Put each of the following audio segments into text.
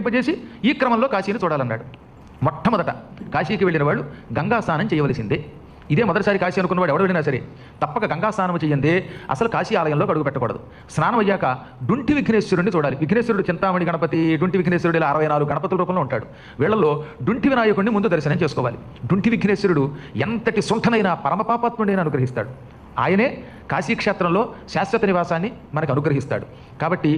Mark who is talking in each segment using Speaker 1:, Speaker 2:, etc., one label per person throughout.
Speaker 1: చేసి ఈ క్రమంలో కాశీని చూడాలన్నాడు. మొట్టమొదట కాశీకి వెళ్ళిన వాడు గంగా స్నానం చేయవలసిందే. ఇదే మొదటిసారి కాశీ అనుకున్నవాడు ఎవడు వెళ్ళినా సరే తప్పక గంగా స్నానం చేయందే అసలు కాశీ ఆలయంలో అడుగు పెట్టకూడదు. స్నానం అయ్యాక డుంటి విఘ్నేశ్వరుడిని చూడాలి. విఘ్నేశ్వరుడు చింతామణి గణపతి, డుంటి విఘ్నేశ్వరుడు ఇలా 64 గణపతుల రూపంలో ఉంటాడు. వీళ్ళలో డుంటి వినాయకుడిని ముందు దర్శనం చేసుకోవాలి. డుంటి విఘ్నేశ్వరుడు ఎంతటి సొంఠనైన పరమపాపాత్ముడైన అనుగ్రహిస్తాడు. ఆయనే కాశీక్షేత్రంలో శాశ్వత నివాసాన్ని మనకు అనుగ్రహిస్తాడు. కాబట్టి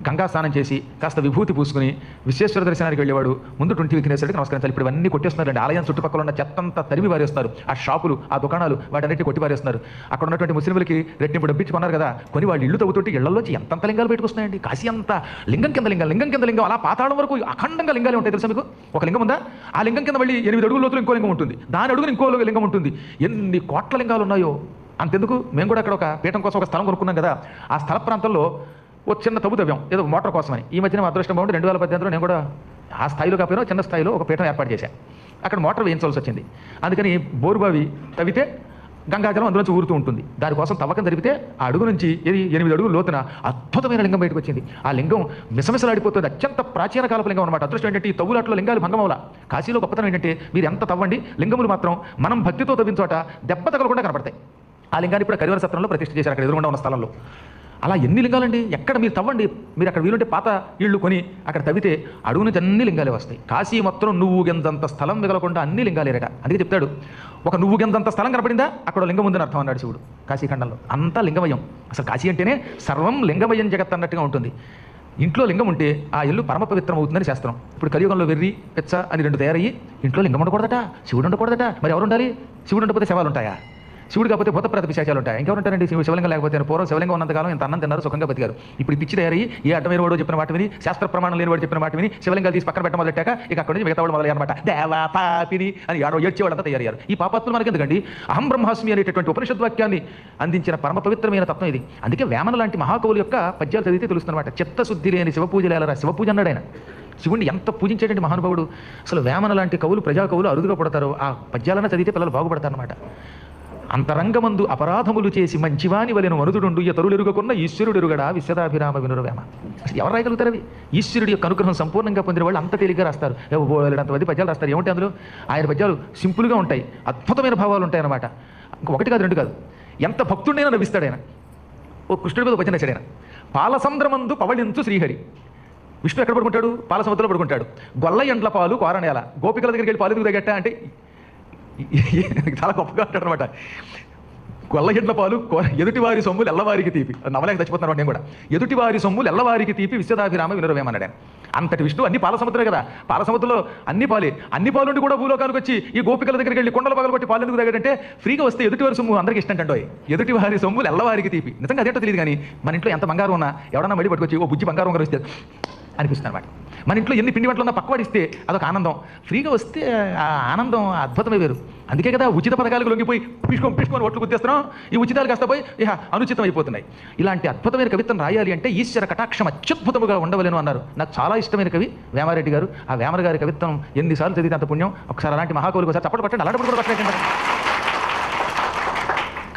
Speaker 1: గంగా స్నానం చేసి కాస్త విభూతి పూసుకుని విశ్వేశ్వర దర్శనానికి వెళ్ళేవాడు ముందు డుంటి విఘ్నేశ్వరుడికి నమస్కరించాలి. ఇప్పుడు ఇవన్నీ కొట్టేస్తున్నారండి. ఆలయం చుట్టుపక్కల ఉన్న చెత్తంతా తరిమి పారేస్తున్నారు. ఆ షాపులు, ఆ దుకాణాలు వాటన్నిటి కొట్టి పారేస్తున్నారు. అక్కడ ఉన్నటువంటి ముస్లింలకి రెట్టింపు డబ్బించుకున్నారు కదా, కొని వాళ్ళు ఇల్లు తవ్వుతుంటే ఇళ్లలోంచి ఎంతంత లింగాలు పెట్టుకొస్తున్నాయండి. కాశీ అంతా లింగం కింద లింగం, లింగం కింద లింగం, అలా పాతాళం వరకు అఖండంగా లింగాలు ఉంటాయి. తెలుసా మీకు? ఒక లింగం ఉందా, ఆ లింగం కింద మళ్ళీ 8 అడుగుల లోతులు ఇంకో లింగం ఉంటుంది, దాని అడుగులు ఇంకో లింగం ఉంటుంది. ఎన్ని కోట్ల లింగాలు ఉన్నాయో. అంతెందుకు, మేము కూడా అక్కడ ఒక పీఠం కోసం ఒక స్థలం కొనుక్కున్నాం కదా, ఆ స్థల ప్రాంతంలో ఒక చిన్న తవ్వు తవ్వాం ఏదో మోటార్ కోసమని. ఈ మధ్యన అదృష్టం బాగుండి 2018లో నేను కూడా ఆ స్థాయిలో కాకపోయినా చిన్న స్థాయిలో ఒక పీఠం ఏర్పాటు చేశాను. అక్కడ మోటార్ వేయించవలసి వచ్చింది. అందుకని బోరుబావి తవ్వితే గంగాజలం అందులోంచి ఊరుతూ ఉంటుంది. దానికోసం తవ్వకం జరిపితే ఆ అడుగు నుంచి 8 అడుగులు లోతున అద్భుతమైన లింగం బయటకు వచ్చింది. ఆ లింగం మిసమిసలాడిపోతుంది. అత్యంత ప్రాచీన కాలపు లింగం అనమాట. అదృష్టం ఏంటంటే ఈ తవ్వులాట్లో లింగాలు భంగమవులా. కాశీలో గొప్పతనం ఏంటంటే మీరు ఎంత తవ్వండి, లింగములు మాత్రం మనం భక్తితో తవ్విన చోట దెబ్బ తగలకుండా కనపడతాయి. ఆ లింగాన్ని ఇప్పుడు కరివర సత్రంలో ప్రతిష్ఠ చేశారు, అక్కడ ఎదురుగుండా ఉన్న స్థలంలో. అలా ఎన్ని లింగాలండి, ఎక్కడ మీరు తవ్వండి. మీరు అక్కడ వీలుంటే పాత ఇళ్ళు కొని అక్కడ తవ్వితే అడుగు నుంచి అన్ని లింగాలే వస్తాయి. కాశీ మొత్తం నువ్వు గెంతంత స్థలం మిగలకుండా అన్ని లింగాలేరట. అందుకే చెప్తాడు, ఒక నువ్వు గెంతంత స్థలం కనపడిందా అక్కడ లింగం ఉందని అర్థం అన్నాడు శివుడు. కాశీఖండంలో అంతా లింగమయం. అసలు కాశీ అంటేనే సర్వం లింగమయం జగత్ అన్నట్టుగా ఉంటుంది. ఇంట్లో లింగం ఉంటే ఆ ఇల్లు పరమ పవిత్రం అవుతుందని శాస్త్రం. ఇప్పుడు కలియుగంలో వెర్రి, పెచ్చ అని 2 తయారయ్యి ఇంట్లో లింగం ఉండకూడదట, శివుడు ఉండకూడదట. మరి ఎవరు ఉండాలి? శివుడు ఉండకపోతే శవాలు ఉంటాయా? శివుడు కాకపోతే భూతప్రేత పిశాచాలు ఉంటాయి. ఇంకెవరు ఉంటారండి? శివలింగం లేకపోతే. పూర్వం శివలింగం ఉన్నంతకాలం ఇంత అన్నం తిన్నారు, సుఖంగా బతికారు. ఇప్పుడు పిచ్చి తయారయ్యి ఏ అడ్డమైన వాడు చెప్పిన మాట విని, శాస్త్ర ప్రమాణం లేని వాడు చెప్పిన మాట విని శివలింగాలు తీసి పక్కన పెట్ట మొదలెట్టాక ఇక అక్కడి నుంచి మిగతా వాళ్ళు మొదలయ్యారన్నమాట. దేవా పాపిని అని ఏడ్చేవాళ్ళంతా తయారయ్యారు. ఈ పాపాత్ములు మనకి ఎందుకండి? అహం బ్రహ్మాస్మి అనేటటువంటి ఉపనిషద్ వాక్యాన్ని అందించిన పరమ పవిత్రమైన తత్వం ఇది. అందుకే వేమన లాంటి మహాకవుల యొక్క పద్యాలు చదివితే తెలుస్తుందన్నమాట. చిత్తశుద్ధి లేని శివపూజలేలరా, శివపూజ అన్నాడు ఆయన. శివుణ్ణి ఎంత పూజించేటండి మహానుభావుడు. అసలు వేమన లాంటి కవులు, ప్రజా కవులు అరుదుగా పడతారు. ఆ పద్యాలను చదివితే పిల్లలు బాగుపడతారన్నమాట. అంతరంగమందు అపరాధములు చేసి మంచివాని వలెను మనుదుడుండు తరులెరుగకున్న ఈశ్వరుడెరుగడా విశ్వదాభిరామ వినురవేమ. అసలు ఎవరు రాయగలుగుతారు అవి? ఈశ్వరుడి యొక్క అనుగ్రహం సంపూర్ణంగా పొందిన వాళ్ళు అంత తేలిగ్గా రాస్తారు. అంతమంది పద్యాలు రాస్తారు. ఏమంటే అందులో ఆయన పద్యాలు సింపుల్గా ఉంటాయి, అద్భుతమైన భావాలు ఉంటాయి అన్నమాట. ఒకటి కాదు, 2 కాదు. ఎంత భక్తుడైనా నవ్విస్తాడు ఆయన. ఓ కృష్ణుడి మీద భజన చేశాడు ఆయన. పాలసంద్రమందు పవళించు శ్రీహరి. విష్ణు ఎక్కడ పడుకుంటాడు? పాలసముద్రంలో పడుకుంటాడు. గొల్ల ఎండ్ల పాలు కోరనేల. గోపికల దగ్గరికి వెళ్ళి పాలు తగ్గట్ట అంటే చాలా గొప్పగా అంటాడు అనమాట. గొల్ల ఎండ్ల పాలు ఎదుటివారి సొమ్ములు ఎల్లవారికి తీపి. నవలేక చచ్చిపోతున్నాడు నేను కూడా. ఎదుటివారి సొమ్ములు ఎల్లవారికి తీపి విశ్వదాభిరామ వినురవేమన్నాడు. అంతటి విష్ణు అన్ని పాల సముద్రం కదా, పాల సముద్రంలో అన్ని పాలే. అన్ని పాలుండి కూడా భూలోకానికి వచ్చి ఈ గోపికల దగ్గరికి వెళ్ళి కొండల పగలు కొట్టి పాలు ఎందుకు తగ్గడంటే ఫ్రీగా వస్తే ఎదుటివారి సొమ్ము అందరికీ ఇష్టం అంటో. ఎదుటివారి సొమ్ములు ఎల్లవారికి తీపి. నిజంగా అదేంటో తెలియదు కానీ మన ఇంట్లో ఎంత బంగారం ఉన్నా ఎవడన్నా మడి పట్టుకొచ్చి ఓ బుజ్జి బంగారం వస్తే అనిపిస్తుంది అనమాట. మన ఇంట్లో ఎన్ని పిండి వంటలు ఉన్నా పక్కవాడిస్తే అదొక ఆనందం. ఫ్రీగా వస్తే ఆ ఆనందం అద్భుతమే వేరు. అందుకే కదా ఉచిత పథకాలకు లొంగిపోయి పిష్కొని ఓట్లు గుర్తిస్తున్నాం. ఈ ఉచితాలు కాస్త పోయి అనుచితం అయిపోతున్నాయి. ఇలాంటి అద్భుతమైన కవిత్వం రాయాలి అంటే ఈశ్వర కటాక్షం అత్యద్భుతముగా ఉండవలేను అన్నారు. నాకు చాలా ఇష్టమైన కవి వేమారెడ్డి గారు. ఆ వేమన గారి కవిత్వం ఎన్నిసార్లు చదివితే అంత పుణ్యం. ఒకసారి అలాంటి మహాకవులకు ఒకసారి చప్పట్లు పట్టండి, అలాంటి కూడా పట్టండి.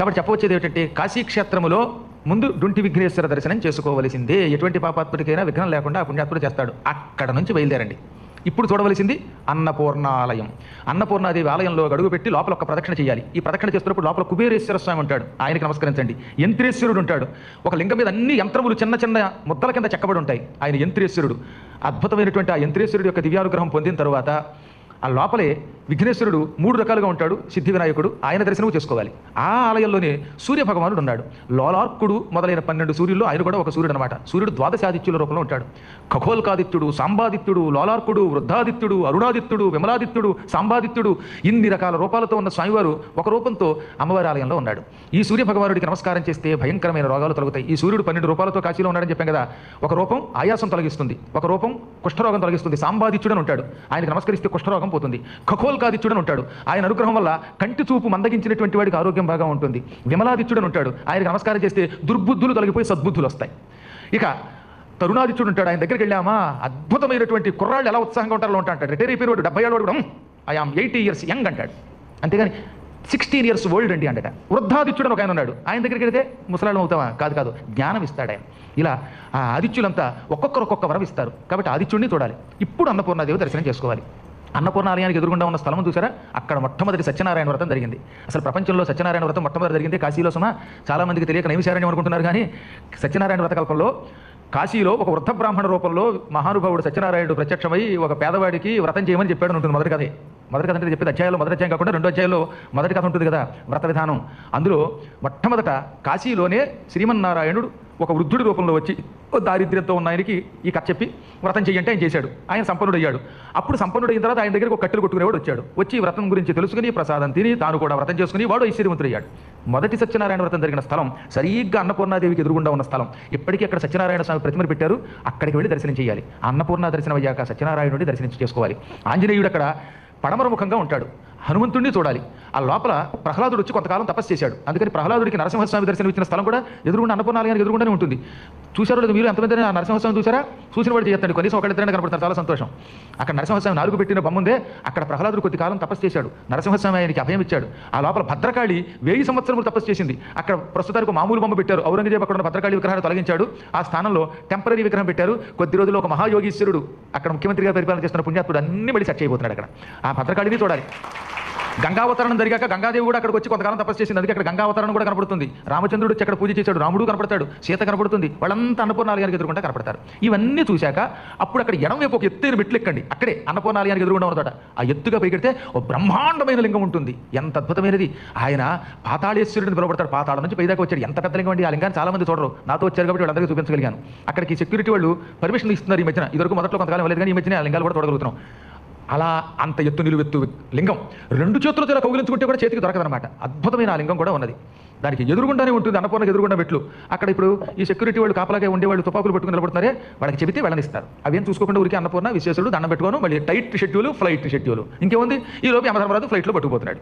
Speaker 1: కాబట్టి చెప్పవచ్చేది ఏమిటంటే కాశీక్షేత్రములో ముందు డుంటి విఘ్నేశ్వర దర్శనం చేసుకోవలసిందే. ఎటువంటి పాపాత్ముడికైనా విఘ్నం లేకుండా ఆ పుణ్యాత్ముడు చేస్తాడు. అక్కడ నుంచి బయలుదేరండి. ఇప్పుడు చూడవలసింది అన్నపూర్ణాలయం. అన్నపూర్ణాదేవి ఆలయంలో అడుగుపెట్టి లోపల ఒక ప్రదక్షిణ చేయాలి. ఈ ప్రదక్షిణ చేస్తున్నప్పుడు లోపల కుబేరేశ్వర స్వామి ఉంటాడు, ఆయనకి నమస్కరించండి. యంత్రేశ్వరుడు ఉంటాడు. ఒక లింగం మీద అన్ని యంత్రములు చిన్న చిన్న ముద్దల కింద చెక్కబడి ఉంటాయి. ఆయన యంత్రేశ్వరుడు. అద్భుతమైనటువంటి ఆ యంత్రేశ్వరుడు యొక్క దివ్యానుగ్రహం పొందిన తర్వాత ఆ లోపలే విఘ్నేశ్వరుడు 3 రకాలుగా ఉంటాడు. సిద్ధి వినాయకుడు, ఆయన దర్శనం చేసుకోవాలి. ఆ ఆలయంలోనే సూర్య భగవానుడు ఉన్నాడు. లోలార్కుడు మొదలైన 12 సూర్యుల్లో ఆయన కూడా ఒక సూర్యుడు అనమాట. సూర్యుడు ద్వాదశాదిత్యుల రూపంలో ఉంటాడు. ఖగోల్కాదిత్యుడు, సాంబాదిత్యుడు, లోలార్కుడు, వృద్ధాదిత్యుడు, అరుణాదిత్యుడు, విమలాదిత్యుడు, సాంబాదిత్యుడు, ఇన్ని రకాల రూపాలతో ఉన్న స్వామివారు ఒక రూపంతో అమ్మవారి ఆలయంలో ఉన్నాడు. ఈ సూర్య భగవానుడికి నమస్కారం చేస్తే భయంకరమైన రోగాలు తొలగుతాయి. ఈ సూర్యుడు 12 రూపాలతో కాశీలో ఉన్నాడని చెప్పాం కదా. ఒక రూపం ఆయాసం తొలగిస్తుంది, ఒక రూపం కుష్ఠరోగం తొలగిస్తుంది. సాంబాదిత్యుడు ఉంటాడు, ఆయనకి నమస్కరిస్తే కుష్ఠరోగం పోతుంది. ఖగోల్కాదిత్యుడు ఉంటాడు, ఆయన అనుగ్రహం వల్ల కంటి చూపు మందగించినటువంటి వాడికి ఆరోగ్యం బాగా ఉంటుంది. విమలాదిత్యుడు ఉంటాడు, ఆయనకి నమస్కారం చేస్తే దుర్బుద్ధులు తొలగిపోయి సద్బుద్ధులు వస్తాయి. ఇక తరుణాదిత్యుడు ఉంటాడు, ఆయన దగ్గరికి వెళ్ళామా అద్భుతమైనటువంటి కుర్రాళ్ళు ఎలా ఉత్సాహంగా ఉంటారో ఉంటాడు. రిటైర్ అయిపోయిన వాడు 70 ఏళ్ళు కూడా ఐ ఆమ్ 80 years యంగ్ అంటాడు. అంతేగాని 16 years ఓల్డ్ అండి అంటట. వృద్ధాదిత్యుడు ఒక ఆయన ఉన్నాడు. ఆయన దగ్గరికి వెళ్తే ముసలాళ్ళం అవుతావా? కాదు కాదు, జ్ఞానం ఇస్తాడు ఆయన. ఇలా ఆ ఆదిత్యులంతా ఒక్కొక్కరు ఒక్కొక్క వరం ఇస్తారు. కాబట్టి ఆదిత్యుడిని చూడాలి. ఇప్పుడు అన్నపూర్ణాదేవి దర్శనం చేసుకోవాలి. అన్నపూర్ణ ఆలయానికి ఎదురుగుండా ఉన్న స్థలం చూసారా? అక్కడ మొట్టమొదటి సత్యనారాయణ వ్రతం జరిగింది. అసలు ప్రపంచంలో సత్యనారాయణ వ్రతం మొట్టమొదటి జరిగింది కాశీలో. చాలా మందికి తెలియక నైమిశారణ్యం అనుకుంటున్నారు. కానీ సత్యనారాయణ వ్రతకల్పంలో కాశీలో ఒక వృద్ధ బ్రాహ్మణ రూపంలో మహానుభావుడు సత్యనారాయణుడు ప్రత్యక్షమై ఒక పేదవాడికి వ్రతం చేయమని చెప్పాడు ఉంటుంది మొదటి కథే. మొదటి కథ అంటే చెప్పేది అధ్యాయంలో మొదటి అధ్యాయం కాకుండా 2వ అధ్యాయంలో మొదటి కథ ఉంటుంది కదా, వ్రత విధానం. అందులో మొట్టమొదట కాశీలోనే శ్రీమన్నారాయణుడు ఒక వృద్ధుడి రూపంలో వచ్చి దారిద్ర్యంతో ఉన్న ఆయనకి ఈ కథ చెప్పి వ్రతం చేయంటే ఆయన చేశాడు. ఆయన సంపన్నుడయ్యాడు. అప్పుడు సంపన్నుడైన తర్వాత ఆయన దగ్గరికి ఒక కట్టెలు కొట్టుకునేవాడు వచ్చాడు. వచ్చి వ్రతం గురించి తెలుసుకుని ప్రసాదం తిని తాను కూడా వ్రతం చేసుకుని వాడు ఐశ్వర్యవంతుడయ్యాడు. మొదటి సత్యనారాయణ వ్రతం జరిగిన స్థలం సరిగ్గా అన్నపూర్ణాదేవికి ఎదురుగుండా ఉన్న స్థలం. ఇప్పటికీ అక్కడ సత్యనారాయణ స్వామి ప్రతిమను పెట్టారు. అక్కడికి వెళ్ళి దర్శనం చేయాలి. అన్నపూర్ణ దర్శనం అయ్యాక సత్యనారాయణుడి దర్శనం చేసుకోవాలి. ఆంజనేయుడు అక్కడ పడమర ముఖంగా ఉంటాడు. హనుమంతుడిని చూడాలి. ఆ లోపల ప్రహ్లాదుడు వచ్చి కొంతకాలం తపస్సు చేశాడు. అందుకని ప్రహ్లాదుడికి నరసింహస్వామి దర్శనం ఇచ్చిన స్థలం కూడా ఎదురుగుండా అన్నపూర్ణాలయానికి ఎదురుగుండానే ఉంటుంది. చూశారు లేదు మీరు? ఎంతమంది ఆ నరసింహస్వామి చూసారా? చూసిన వాడు చేస్తాడు. కనీసం ఒకళ్ళిద్దరైనా కనపడతారు. చాలా సంతోషం. అక్కడ నరసింహస్వామి 4 పెట్టిన బొమ్ముందే. అక్కడ ప్రహ్లాదుడు కొద్ది కాలం తపస్సు చేశాడు. నరసింహస్వామి ఆయనకి అభయం ఇచ్చాడు. ఆ లోపల భద్రకాళి 1000 సంవత్సరములు తపస్సు చేసింది. అక్కడ ప్రస్తుతానికి మామూలు బొమ్మ పెట్టారు. ఔరంగజేబు అక్కడ ఉన్న భద్రకాళి విగ్రహాన్ని తొలగించాడు. ఆ స్థానంలో టెంపరీ విగ్రహం పెట్టారు. కొద్ది రోజుల్లో ఒక మహాయోగీశ్వరుడు అక్కడ ముఖ్యమంత్రిగా పరిపాలన చేస్తున్న పుణ్యాత్ముడు అన్ని మళ్ళీ సెట్ అయిపోతున్నాడు. అక్కడ ఆ భద్రకాళిని చూడాలి. గంగావతరణం జరిగాక గంగాదేవి కూడా అక్కడికి వచ్చి కొంతకాలం తపస్సు చేసింది. అందుకే అక్కడ గంగావతరణం కూడా కనపడుతుంది. రామచంద్రుడు వచ్చి అక్కడ పూజ చేశాడు. రాముడు కనపడతాడు. సీత కనపడుతుంది. వాళ్ళంతా అన్నపూర్ణాలయానికి ఎదురుకుంటా కనపడతారు. ఇవన్నీ చూశాక అప్పుడు అక్కడ ఎడం వైపు ఒక ఎత్తైన మెట్లు ఎక్కండి. అక్కడే అన్నపూర్ణాలయానికి ఎదురుగుండా ఉన్నదట. ఆ ఎత్తుగా పైకెడితే ఒక బ్రహ్మాండమైన లింగం ఉంటుంది. ఎంత అద్భుతమైనది! ఆయన పాతాళేశ్వరుడిని పిలువబడతారు. పాతాళం నుంచి పైదాకా వచ్చాడు. ఎంత పెద్ద లింగం అండి! ఆ లింగాన్ని చాలా మంది చూడరు. నాతో వచ్చారు కాబట్టి వాళ్ళందరికీ చూపించగలిగాను. అక్కడికి సెక్యూరిటీ వాళ్ళు పర్మిషన్ ఇస్తున్నారు ఈ మధ్యన. ఇదివరకు మొదట్లో కొంతకాలం వెళ్ళలేదు, కానీ ఈ మధ్యన ఆ లింగాలు కూడా చూడగలుగుతున్నాం. అలా అంత ఎత్తు నిలువెత్తు లింగం 2 చేతులతో ఇలా కౌగిలించుకుంటే కూడా చేతికి దొరకదనమాట. అద్భుతమైన ఆ లింగం కూడా ఉన్నది. దానికి ఎదురుగుండానే ఉంటుంది అన్నపూర్ణకి ఎదురుగుండా మెట్లు. అక్కడ ఇప్పుడు ఈ సెక్యూరిటీ వాళ్ళు కాపలాగా ఉండేవాళ్ళు తుపాకులు పట్టుకుని నిలబడుతున్నారే, వాళ్ళకి చెబితే వెళ్ళనిస్తారు. అవేం చూసుకోకుండా ఊరికి అన్నపూర్ణ విశ్వేశ్వరుడు దండం పెట్టుకోను. మళ్ళీ టైట్ షెడ్యూల్, ఫ్లైట్ షెడ్యూల్. ఇంకేముంది, ఈ లోపు యమధర్మరాజు ఫ్లైట్లో పట్టుకుపోతున్నాడు.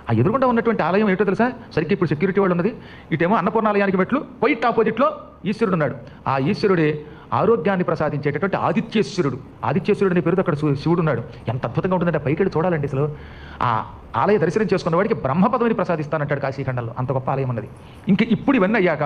Speaker 1: ఆ ఎదురుగుండా ఉన్నటువంటి ఆలయం ఏంటో తెలుసా? సరిగ్గా ఇప్పుడు సెక్యూరిటీ వాళ్ళు ఉన్నది. ఇటేమో అన్నపూర్ణాలయానికి మెట్లు, వైట్ ఆపోజిట్లో ఈశ్వరుడు ఉన్నాడు. ఆ ఈశ్వరుడే ఆరోగ్యాన్ని ప్రసాదించేటటువంటి ఆదిత్యేశ్వరుడు. ఆదిత్యేశ్వరుడు అనే పేరుతో అక్కడ శివుడు ఉన్నాడు. ఎంత అద్భుతంగా ఉంటుందంటే పైకి వెళ్ళి చూడాలండి. అసలు ఆ ఆలయ దర్శనం చేసుకున్న వాడికి బ్రహ్మపదవిని ప్రసాదిస్తానంటాడు కాశీఖండంలో. అంత గొప్ప ఆలయం ఉన్నది. ఇంక ఇప్పుడు ఇవన్నీ అయ్యాక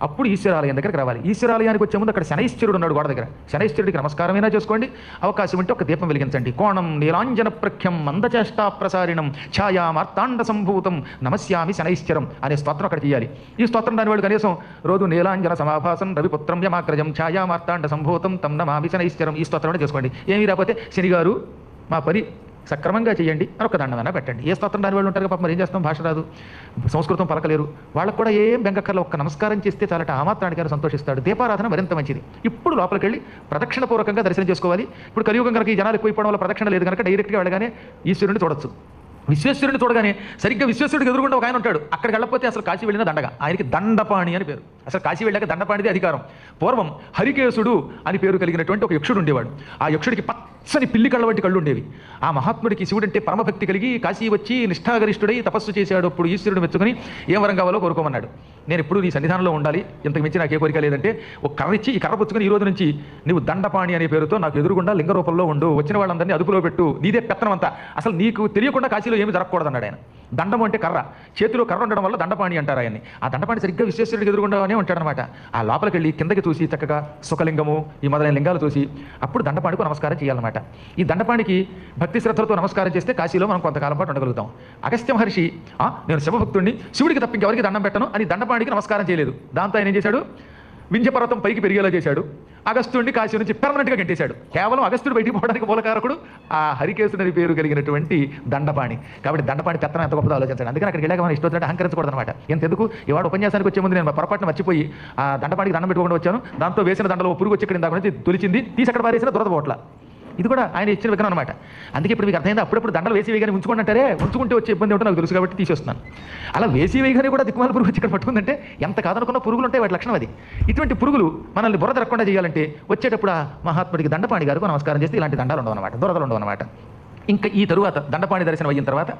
Speaker 1: అప్పుడు ఈశ్వరాలయం దగ్గరికి రావాలి. ఈశ్వరాలయానికి వచ్చే ముందు అక్కడ శనైశ్వరుడు ఉన్నాడు గోడ దగ్గర. శనైశ్వరుడికి నమస్కారమైనా చేసుకోండి. అవకాశం ఉంటే ఒక దీపం వెలిగించండి. కోణం నీలాంజన ప్రఖ్యం మందచేష్టా ప్రసారిణం ఛాయా మార్తాండ సంభూతం నమస్యామి శనైశ్చరం అనే స్తోత్రం అక్కడ చేయాలి. ఈ స్తోత్రం దాని వాళ్ళు కనీసం రోజు నీలాంజన సమాభాసం రవిపుత్రం యమాగ్రజం ఛాయా మార్తాండ సంభూతం తం నమామి శనైశ్చరం ఈ స్తోత్రం చేసుకోండి. ఏమీ రాకపోతే శనిగారు మా పని సక్రమంగా చేయండి అని ఒక దండమైనా పెట్టండి. ఏ స్తోత్రం దాని వాళ్ళు ఉంటారు పాపం, మరి ఏం చేస్తాం, భాష రాదు, సంస్కృతం పలకలేరు. వాళ్ళకు కూడా ఏం బెంగక్కర్లో ఒక్క నమస్కారం చేస్తే చాలట. ఆ మాత్రానికి సంతోషిస్తాడు. దీపారాధన మరింత మంచిది. ఇప్పుడు లోపలికి వెళ్ళి ప్రదక్షిణ పూర్వకంగా దర్శనం చేసుకోవాలి. ఇప్పుడు కలియుగం కనుక ఈ జనాలు ఎక్కువైపోవడం వల్ల ప్రదక్షిణ లేదు కనుక డైరెక్ట్గా వెళ్ళగానే ఈశ్వరుని చూడొచ్చు. విశ్వేశ్వరుని చూడగానే సరిగ్గా విశ్వేశ్వరుడికి ఎదురుగుండా ఒక ఆయన ఉంటాడు. అక్కడికి వెళ్ళకపోతే అసలు కాశీ వెళ్ళిన దండగా. ఆయనకి దండపాణి అని పేరు. అసలు కాశీ వెళ్ళాక దండపాణిదే అధికారం. పూర్వం హరికేశుడు అని పేరు కలిగినటువంటి ఒక యక్షుడు ఉండేవాడు. ఆ యక్షుడికి పచ్చని పిల్లి కళ్ళ వంటి కళ్ళు ఉండేవి. ఆ మహాత్ముడికి శివుడంటే పరమభక్తి కలిగి కాశీ వచ్చి నిష్ఠాగరిష్ఠుడై తపస్సు చేశాడు. అప్పుడు ఈశ్వరుడు మెచ్చుకొని ఏ వరం కావాలో కోరుకోమన్నాడు. నేను ఎప్పుడు నీ సన్నిధానంలో ఉండాలి, ఇంతకు మించి నాకు ఏ కోరిక లేదంటే ఒక కర్ర ఇచ్చి, ఈ కర్ర పుచ్చుకొని ఈ రోజు నుంచి నువ్వు దండపాణి అనే పేరుతో నాకు ఎదురుగుండా లింగ రూపంలో ఉండు, వచ్చిన వాళ్ళందరినీ అదుపులో పెట్టు, నీదే పెత్తనం అంతా, అసలు నీకు తెలియకుండా కాశీలో ఏమి జరగకూడదు అన్నాడు ఆయన. దండం అంటే కర్ర, చేతిలో కర్ర ఉండడం వల్ల దండపాణి అంటారు ఆయన్ని. ఆ దండపాణి సరిగ్గా విశ్వేశ్వరుడికి ఎదురుగుండానే ఉంటాడనమాట. ఆ లోపలికి వెళ్ళి కిందకి చూసి చక్కగా సుఖలింగము ఈ మొదలైన లింగాలు చూసి అప్పుడు దండపాణికి నమస్కారం చేయాలన్నమాట. ఈ దండపాణికి భక్తి శ్రద్ధలతో నమస్కారం చేస్తే కాశీలో మనం కొంతకాలం పాటు ఉండగలుగుతాం. అగస్త్య మహర్షి నేను శివభక్తుడిని, శివుడికి తప్ప ఇంకెవరికి దండం పెట్టను అని దండపాణికి నమస్కారం చేయలేదు. దాంతో ఆయన ఏం చేశాడు, వింధ్యపర్వతం పైకి పెరిగేలా చేశాడు. అగస్త్యుడిని కాశీ నుంచి పెర్మనెంట్గా గెంటేశాడు. కేవలం అగస్త్యుడు బయటికి పోవడానికి మూలకారకుడు ఆ హరికేశుని పేరు కలిగినటువంటి దండపాణి. కాబట్టి దండపాణి పెత్తనం ఎంత గొప్పదో ఆలోచించండి. అందుకని అక్కడికి వెళ్ళాక మనం ఇష్టం అహంకరించకూడదు అనమాట. ఎంతెందుకు ఇవాడు ఉపన్యాసానికి వచ్చే ముందు నేను పొరపాటున మర్చిపోయి ఆ దండపాణికి దండం పెట్టుకుండా వచ్చాను. దాంతో వేసిన దండలో పురుగు వచ్చి ఇక్కడ దాకా తొలిచింది, తీసి అక్కడ పారేసిన దురద పోట్ల. ఇది కూడా ఆయన ఇచ్చిన విధానం అనమాట. అందుకే ఇప్పుడు మీకు అర్థమైంది, అప్పుడప్పుడు దండలు వేసి వేయగానే ఉంచుకోండి అంటారే, ఉంచుకుంటే వచ్చే ఇబ్బంది ఉంటే నాకు తెలుసు కాబట్టి తీసేస్తున్నాను. అలా వేసి వేయగానే కూడా దిక్కుమాల పురుగు వచ్చి ఇక్కడ పట్టుకుందంటే ఎంత కాదనుకున్న పురుగులు ఉంటాయి, వాటి లక్షణం అది. ఇటువంటి పురుగులు మనల్ని బురద రక్కకుండా చేయాలంటే వచ్చేటప్పుడు ఆ మహాత్ముడికి దండపాణి గారికి నమస్కారం చేస్తే ఇలాంటి దండాలు ఉండవు అనమాట, దురదలు ఉండవు అనమాట. ఇంకా ఈ తరువాత దండపాణి దర్శనం అయిన తర్వాత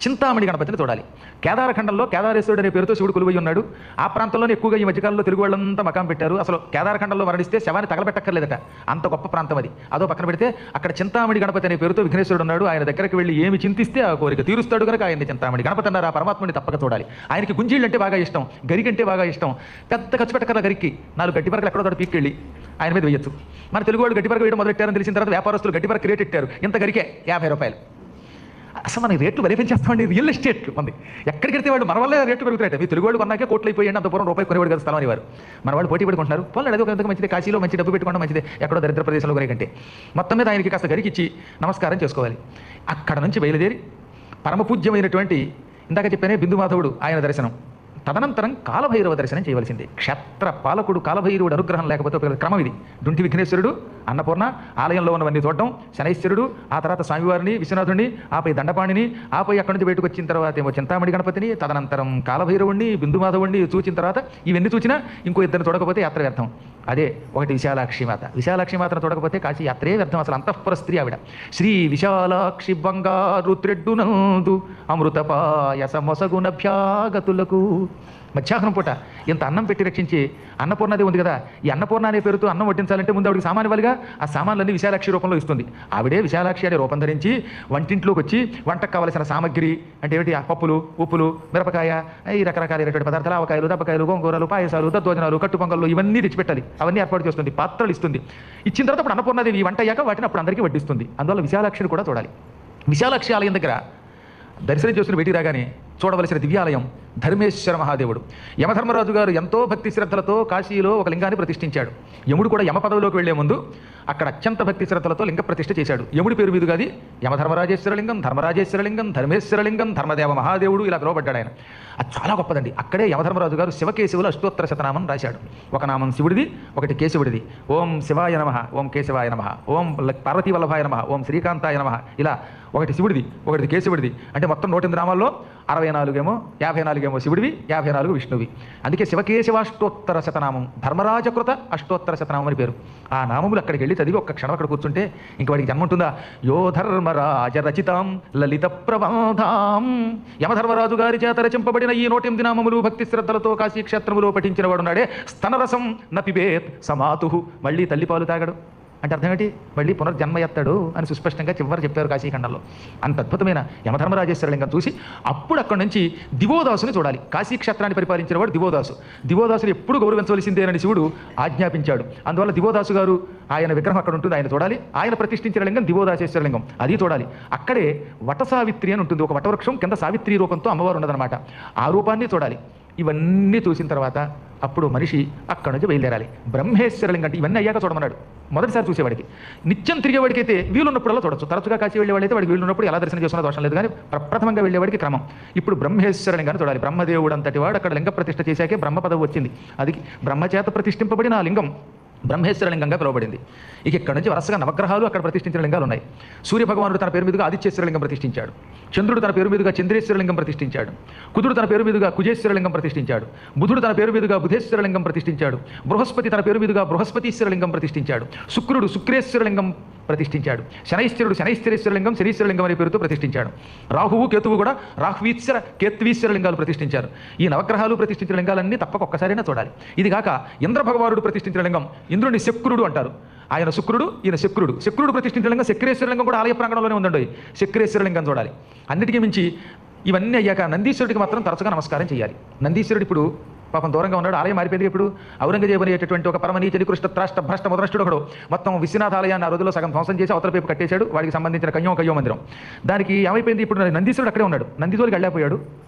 Speaker 1: చింతామణి గణపతిని చూడాలి. కేదారఖండంలో కేదారేశ్వరుడు అనే పేరుతో శివుడు కొలువై ఉన్నాడు. ఆ ప్రాంతంలోనే ఎక్కువగా ఈ మధ్యకాలంలో తెలుగు వాళ్ళంతా మకాం పెట్టారు. అసలు కేదారఖండంలో మరణిస్తే శవాన్ని తగలబెట్టక్కర్లేదట, అంత గొప్ప ప్రాంతం అది. అదో పక్కన పెడితే అక్కడ చింతామణి గణపతి అనే పేరుతో విఘ్నేశ్వరుడు ఉన్నాడు. ఆయన దగ్గరికి వెళ్ళి ఏమి చింతిస్తే ఆ కోరిక తీరుస్తాడు కనుక ఆయన్ని చింతామణి గణపతి అన్నారు. ఆ పరమాత్మని తప్పక చూడాలి. ఆయనకి గుంజీళ్ళు అంటే బాగా ఇష్టం, గరికంటే బాగా ఇష్టం. పెద్ద ఖర్చు పెట్టకల గరికి 4 గట్టి పరకలు ఎక్కడో తోడు పీక్కెళ్ళి ఆయన మీద వేయచ్చు. మన తెలుగు వాళ్ళు గట్టి పరక వేయడం మొదలెట్టారని తెలిసిన తర్వాత వ్యాపారస్తులు గట్టి పరక రేట్ ఇట్టారు. ఇంత గరికే 50 రూపాయలు. అసలు మన రేట్లు వెరిఫై చేస్తామండి. రియల్ ఎస్టేట్లు మంది ఎక్కడికి వెళ్తే వాళ్ళు మన వల్ల రేట్లు పెరుగుతాయి. మీ తెలుగు వాళ్ళు కొన్నాకే కోట్లు అయిపోయాయండి. అంత పూర్వం రూపాయి కొనేవాడు కదా స్థలం అనేవారు. మన వాళ్ళు పోటీ పెట్టుకుంటున్నారు. పోనీ అది ఒక మంచిది, కాశీలో మంచి డబ్బు పెట్టుకోవడం మంచిదే, ఎక్కడో దరిద్ర ప్రదేశంలో కొనే కంటే. మొత్తం మీద ఆయనకి కాస్త గరికిచ్చి నమస్కారం చేసుకోవాలి. అక్కడ నుంచి బయలుదేరి పరమపూజ్యమైనటువంటి ఇందాక చెప్పానే బిందుమాధవుడు ఆయన దర్శనం, తదనంతరం కాలభైరవ దర్శనం చేయవలసిందే. క్షేత్ర పాలకుడు కాలభైరవుడు అనుగ్రహం లేకపోతే ఒక క్రమం ఇది. డుంటి విఘ్నేశ్వరుడు, అన్నపూర్ణ, ఆలయంలో ఉన్నవన్నీ చూడటం, శనైశ్వరుడు, ఆ తర్వాత స్వామివారిని, విశ్వనాథుడిని, ఆపై దండపాణిని, ఆపై అక్కడి నుంచి బయటకు వచ్చిన తర్వాత ఏమో చింతామణి గణపతిని, తదనంతరం కాలభైరవుడిని, బిందుమాధవుడిని చూచిన తర్వాత ఇవన్నీ చూసినా ఇంకో ఇద్దరిని చూడకపోతే యాత్ర వ్యర్థం. అదే ఒకటి విశాలాక్షి మాత. విశాలాక్షి మాతను చూడకపోతే కాశీ యాత్రే వ్యర్థం. అసలు అంతఃపుర స్త్రీ ఆవిడ. శ్రీ విశాలాక్షి బంగారు త్రెడ్డునందు అమృతపాయస మొసగునభ్యాగతులకు. మధ్యాహ్నం పూట ఇంత అన్నం పెట్టి రక్షించి అన్నపూర్ణదే ఉంది కదా, ఈ అన్నపూర్ణ అనే పేరుతో అన్నం వడ్డించాలంటే ముందు ఆవిడకి సామాన్ ఇవ్వాలిగా. ఆ సామాన్లన్నీ విశాలాక్షి రూపంలో ఇస్తుంది. ఆవిడే విశాలాక్షి అనే రూపం ధరించి వంటింట్లోకి వచ్చి వంటకు కావలసిన సామగ్రి అంటే ఏమిటి, పప్పులు, ఉప్పులు, మిరపకాయ, ఈ రకరకాలైనటువంటి పదార్థాలు, ఆవకాయలు, దప్పకాయలు, గోంగూరలు, పాయసాలు, దద్దోజనాలు, కట్టు పొంగళ్ళు ఇవన్నీ తెచ్చిపెట్టాలి. అవన్నీ ఏర్పాటు చేస్తుంది, పాత్రలు ఇస్తుంది. ఇచ్చిన తర్వాత అప్పుడు అన్నపూర్ణదేవి వంట అయ్యాక వాటిని అప్పుడు అందరికీ వడ్డిస్తుంది. అందువల్ల విశాలాక్షిని కూడా చూడాలి. విశాలాక్షి ఆలయం దగ్గర దర్శనం చేసుకుని బయటికి రాగానే చూడవలసిన దివ్యాలయం ధర్మేశ్వర మహాదేవుడు. యమధర్మరాజు గారు ఎంతో భక్తి శ్రద్ధలతో కాశీలో ఒక లింగాన్ని ప్రతిష్ఠించాడు. యముడు కూడా యమ పదవిలోకి వెళ్లే ముందు అక్కడ అత్యంత భక్తి శ్రద్ధలతో లింగ ప్రతిష్ఠ చేశాడు. యముడి పేరు మీదుగా అది యమధర్మరాజేశ్వరలింగం, ధర్మరాజేశ్వరలింగం, ధర్మేశ్వరలింగం, ధర్మదేవ మహాదేవుడు ఇలా పిలువబడ్డాడు ఆయన. అది చాలా గొప్పదండి. అక్కడే యమధర్మరాజు గారు శివకేశవుల అష్టోత్తర శతనామం రాశాడు. ఒక నామం శివుడిది, ఒకటి కేశవుడిది. ఓం శివాయ నమః, ఓం కేశవాయ నమః, ఓం పార్వతీ వల్లభాయ నమః, ఓం శ్రీకాంతాయ నమః. ఇలా ఒకటి శివుడిది, ఒకటి కేశవుడిది. అంటే మొత్తం 108 నామాల్లో 64 ఏమో, 54 ఏమో శివుడివి, 54 విష్ణువి. అందుకే శివకేశవాష్టోత్తర శతనామం, ధర్మరాజకృత అష్టోత్తర శతనామం అని పేరు. ఆ నామములు అక్కడికి వెళ్ళి చదివి ఒక్క క్షణం అక్కడ కూర్చుంటే ఇంక వాడికి జన్మ ఉంటుందా? యో ధర్మరాజ రచితాం లలిత ప్రబంధాం. యమధర్మరాజు గారి చేత రచింపబడిన ఈ 108 నామములు భక్తి శ్రద్ధలతో కాశీ క్షేత్రములో పఠించిన వాడు నాడే స్తనరసం నపిబేత్ సమాతు. మళ్ళీ తల్లిపాలు తాగడు అంటే అర్థం ఏంటి? మళ్ళీ పునర్జన్మ ఎత్తాడు అని సుస్పష్టంగా చివరి చెప్పారు కాశీఖండంలో. అంత అద్భుతమైన యమధర్మరాజేశ్వరలింగం చూసి అప్పుడు అక్కడి నుంచి దివోదాసుని చూడాలి. కాశీ క్షేత్రాన్ని పరిపాలించిన వాడు దివోదాసు. దివోదాసుని ఎప్పుడు గౌరవించవలసిందేనని శివుడు ఆజ్ఞాపించాడు. అందువల్ల దివోదాసు గారు ఆయన విగ్రహం అక్కడ ఉంటుంది, ఆయన చూడాలి. ఆయన ప్రతిష్ఠించిన లింగం దివోదాసేశ్వరలింగం, అది చూడాలి. అక్కడే వటసావిత్రి అని ఉంటుంది, ఒక వటవృక్షం కింద సావిత్రి రూపంతో అమ్మవారు ఉన్నదనమాట. ఆ రూపాన్ని చూడాలి. ఇవన్నీ చూసిన తర్వాత అప్పుడు మనిషి అక్కడి నుంచి బయలుదేరాలి. బ్రహ్మేశ్వరలింగం అంటే ఇవన్నీ అయ్యాక చూడమన్నాడు. మొదటిసారి చూసేవాడికి, నిత్యం తిరిగేవాడికి అయితే వీలున్నప్పుడల్లా చూడొచ్చు. తరచుగా కాశీ వెళ్ళేవాడైతే వాడికి వీలున్నప్పుడు ఎలా దర్శనం చేసుకున్న దోషం లేదు. కానీ ప్రప్రథమంగా వెళ్ళేవాడికి క్రమం. ఇప్పుడు బ్రహ్మేశ్వరలింగాన్ని చూడాలి. బ్రహ్మదేవుడు అంతటి వాడు అక్కడ లింగ ప్రతిష్ఠ చేశాకే బ్రహ్మ పదవి వచ్చింది. అది బ్రహ్మచేత ప్రతిష్ఠింపబడిన ఆ లింగం బ్రహ్మేశ్వరలింగంగా పిలువబడింది. ఇక ఇక్కడ నుంచి వరుసగా నవగ్రహాలు అక్కడ ప్రతిష్ఠించిన లింగాలు ఉన్నాయి. సూర్యభగవానుడు తన పేరు మీదుగా ఆదిత్యేశ్వరలింగం ప్రతిష్ఠించాడు. చంద్రుడు తన పేరు మీదుగా చంద్రేశ్వరలింగం ప్రతిష్ఠించాడు. కుదుడు తన పేరు మీదుగా కుజేశ్వరలింగం ప్రతిష్ఠించాడు. బుధుడు తన పేరు మీదుగా బుధేశ్వరలింగం ప్రతిష్ఠించాడు. బృహస్పతి తన పేరు మీదుగా బృహస్పతీశ్వరలింగం ప్రతిష్ఠించాడు. శుక్రుడు శుక్రేశ్వరలింగం ప్రతిష్ఠించాడు. శనైశ్వరుడు శనైశ్వరేశ్వరలింగం శనీశ్వరలింగం అనే పేరుతో ప్రతిష్ఠించాడు. రాహువు కేతువు కూడా రాహువీశ్వర కేత్వీశ్వర లింగాలు ప్రతిష్ఠించారు. ఈ నవగ్రహాలు ప్రతిష్ఠించిన లింగాలన్నీ తప్పక ఒక్కసారైనా చూడాలి. ఇది కాక ఇంద్ర భగవానుడు ప్రతిష్ఠించిన లింగం, ఇంద్రుని శక్రుడు అంటారు. ఆయన శుక్రుడు, ఈయన శక్రుడు. శక్రుడు ప్రతిష్ఠించిన లింగం శక్రేశ్వరలింగం కూడా ఆలయ ప్రాంగణంలోనే ఉందండి. శక్రేశ్వరలింగం చూడాలి. అన్నిటికీ మించి ఇవన్నీ అయ్యాక నందీశ్వరుడికి మాత్రం తరచుగా నమస్కారం చేయాలి. నందీశ్వరుడు ఇప్పుడు పాపం దూరంగా ఉన్నాడు. ఆలయం మారిపోయింది. ఇప్పుడు ఔరంగజేబు అనేటటువంటి ఒక పరమనీచ నికృష్ట త్రాష్ట భ్రష్ట మొదలష్టుడు ఒకడు మొత్తం విశ్వనాథ ఆలయాన్ని ఆ రోజుల్లో సగం ధ్వంసం చేసి అవతల వైపు కట్టేశాడు. వాడికి సంబంధించిన కయ్యో మందిరం. దానికి ఏమైపోయింది? ఇప్పుడు నందీశ్వరుడు అక్కడే ఉన్నాడు. నందితోలికి వెళ్ళిపోయాడు.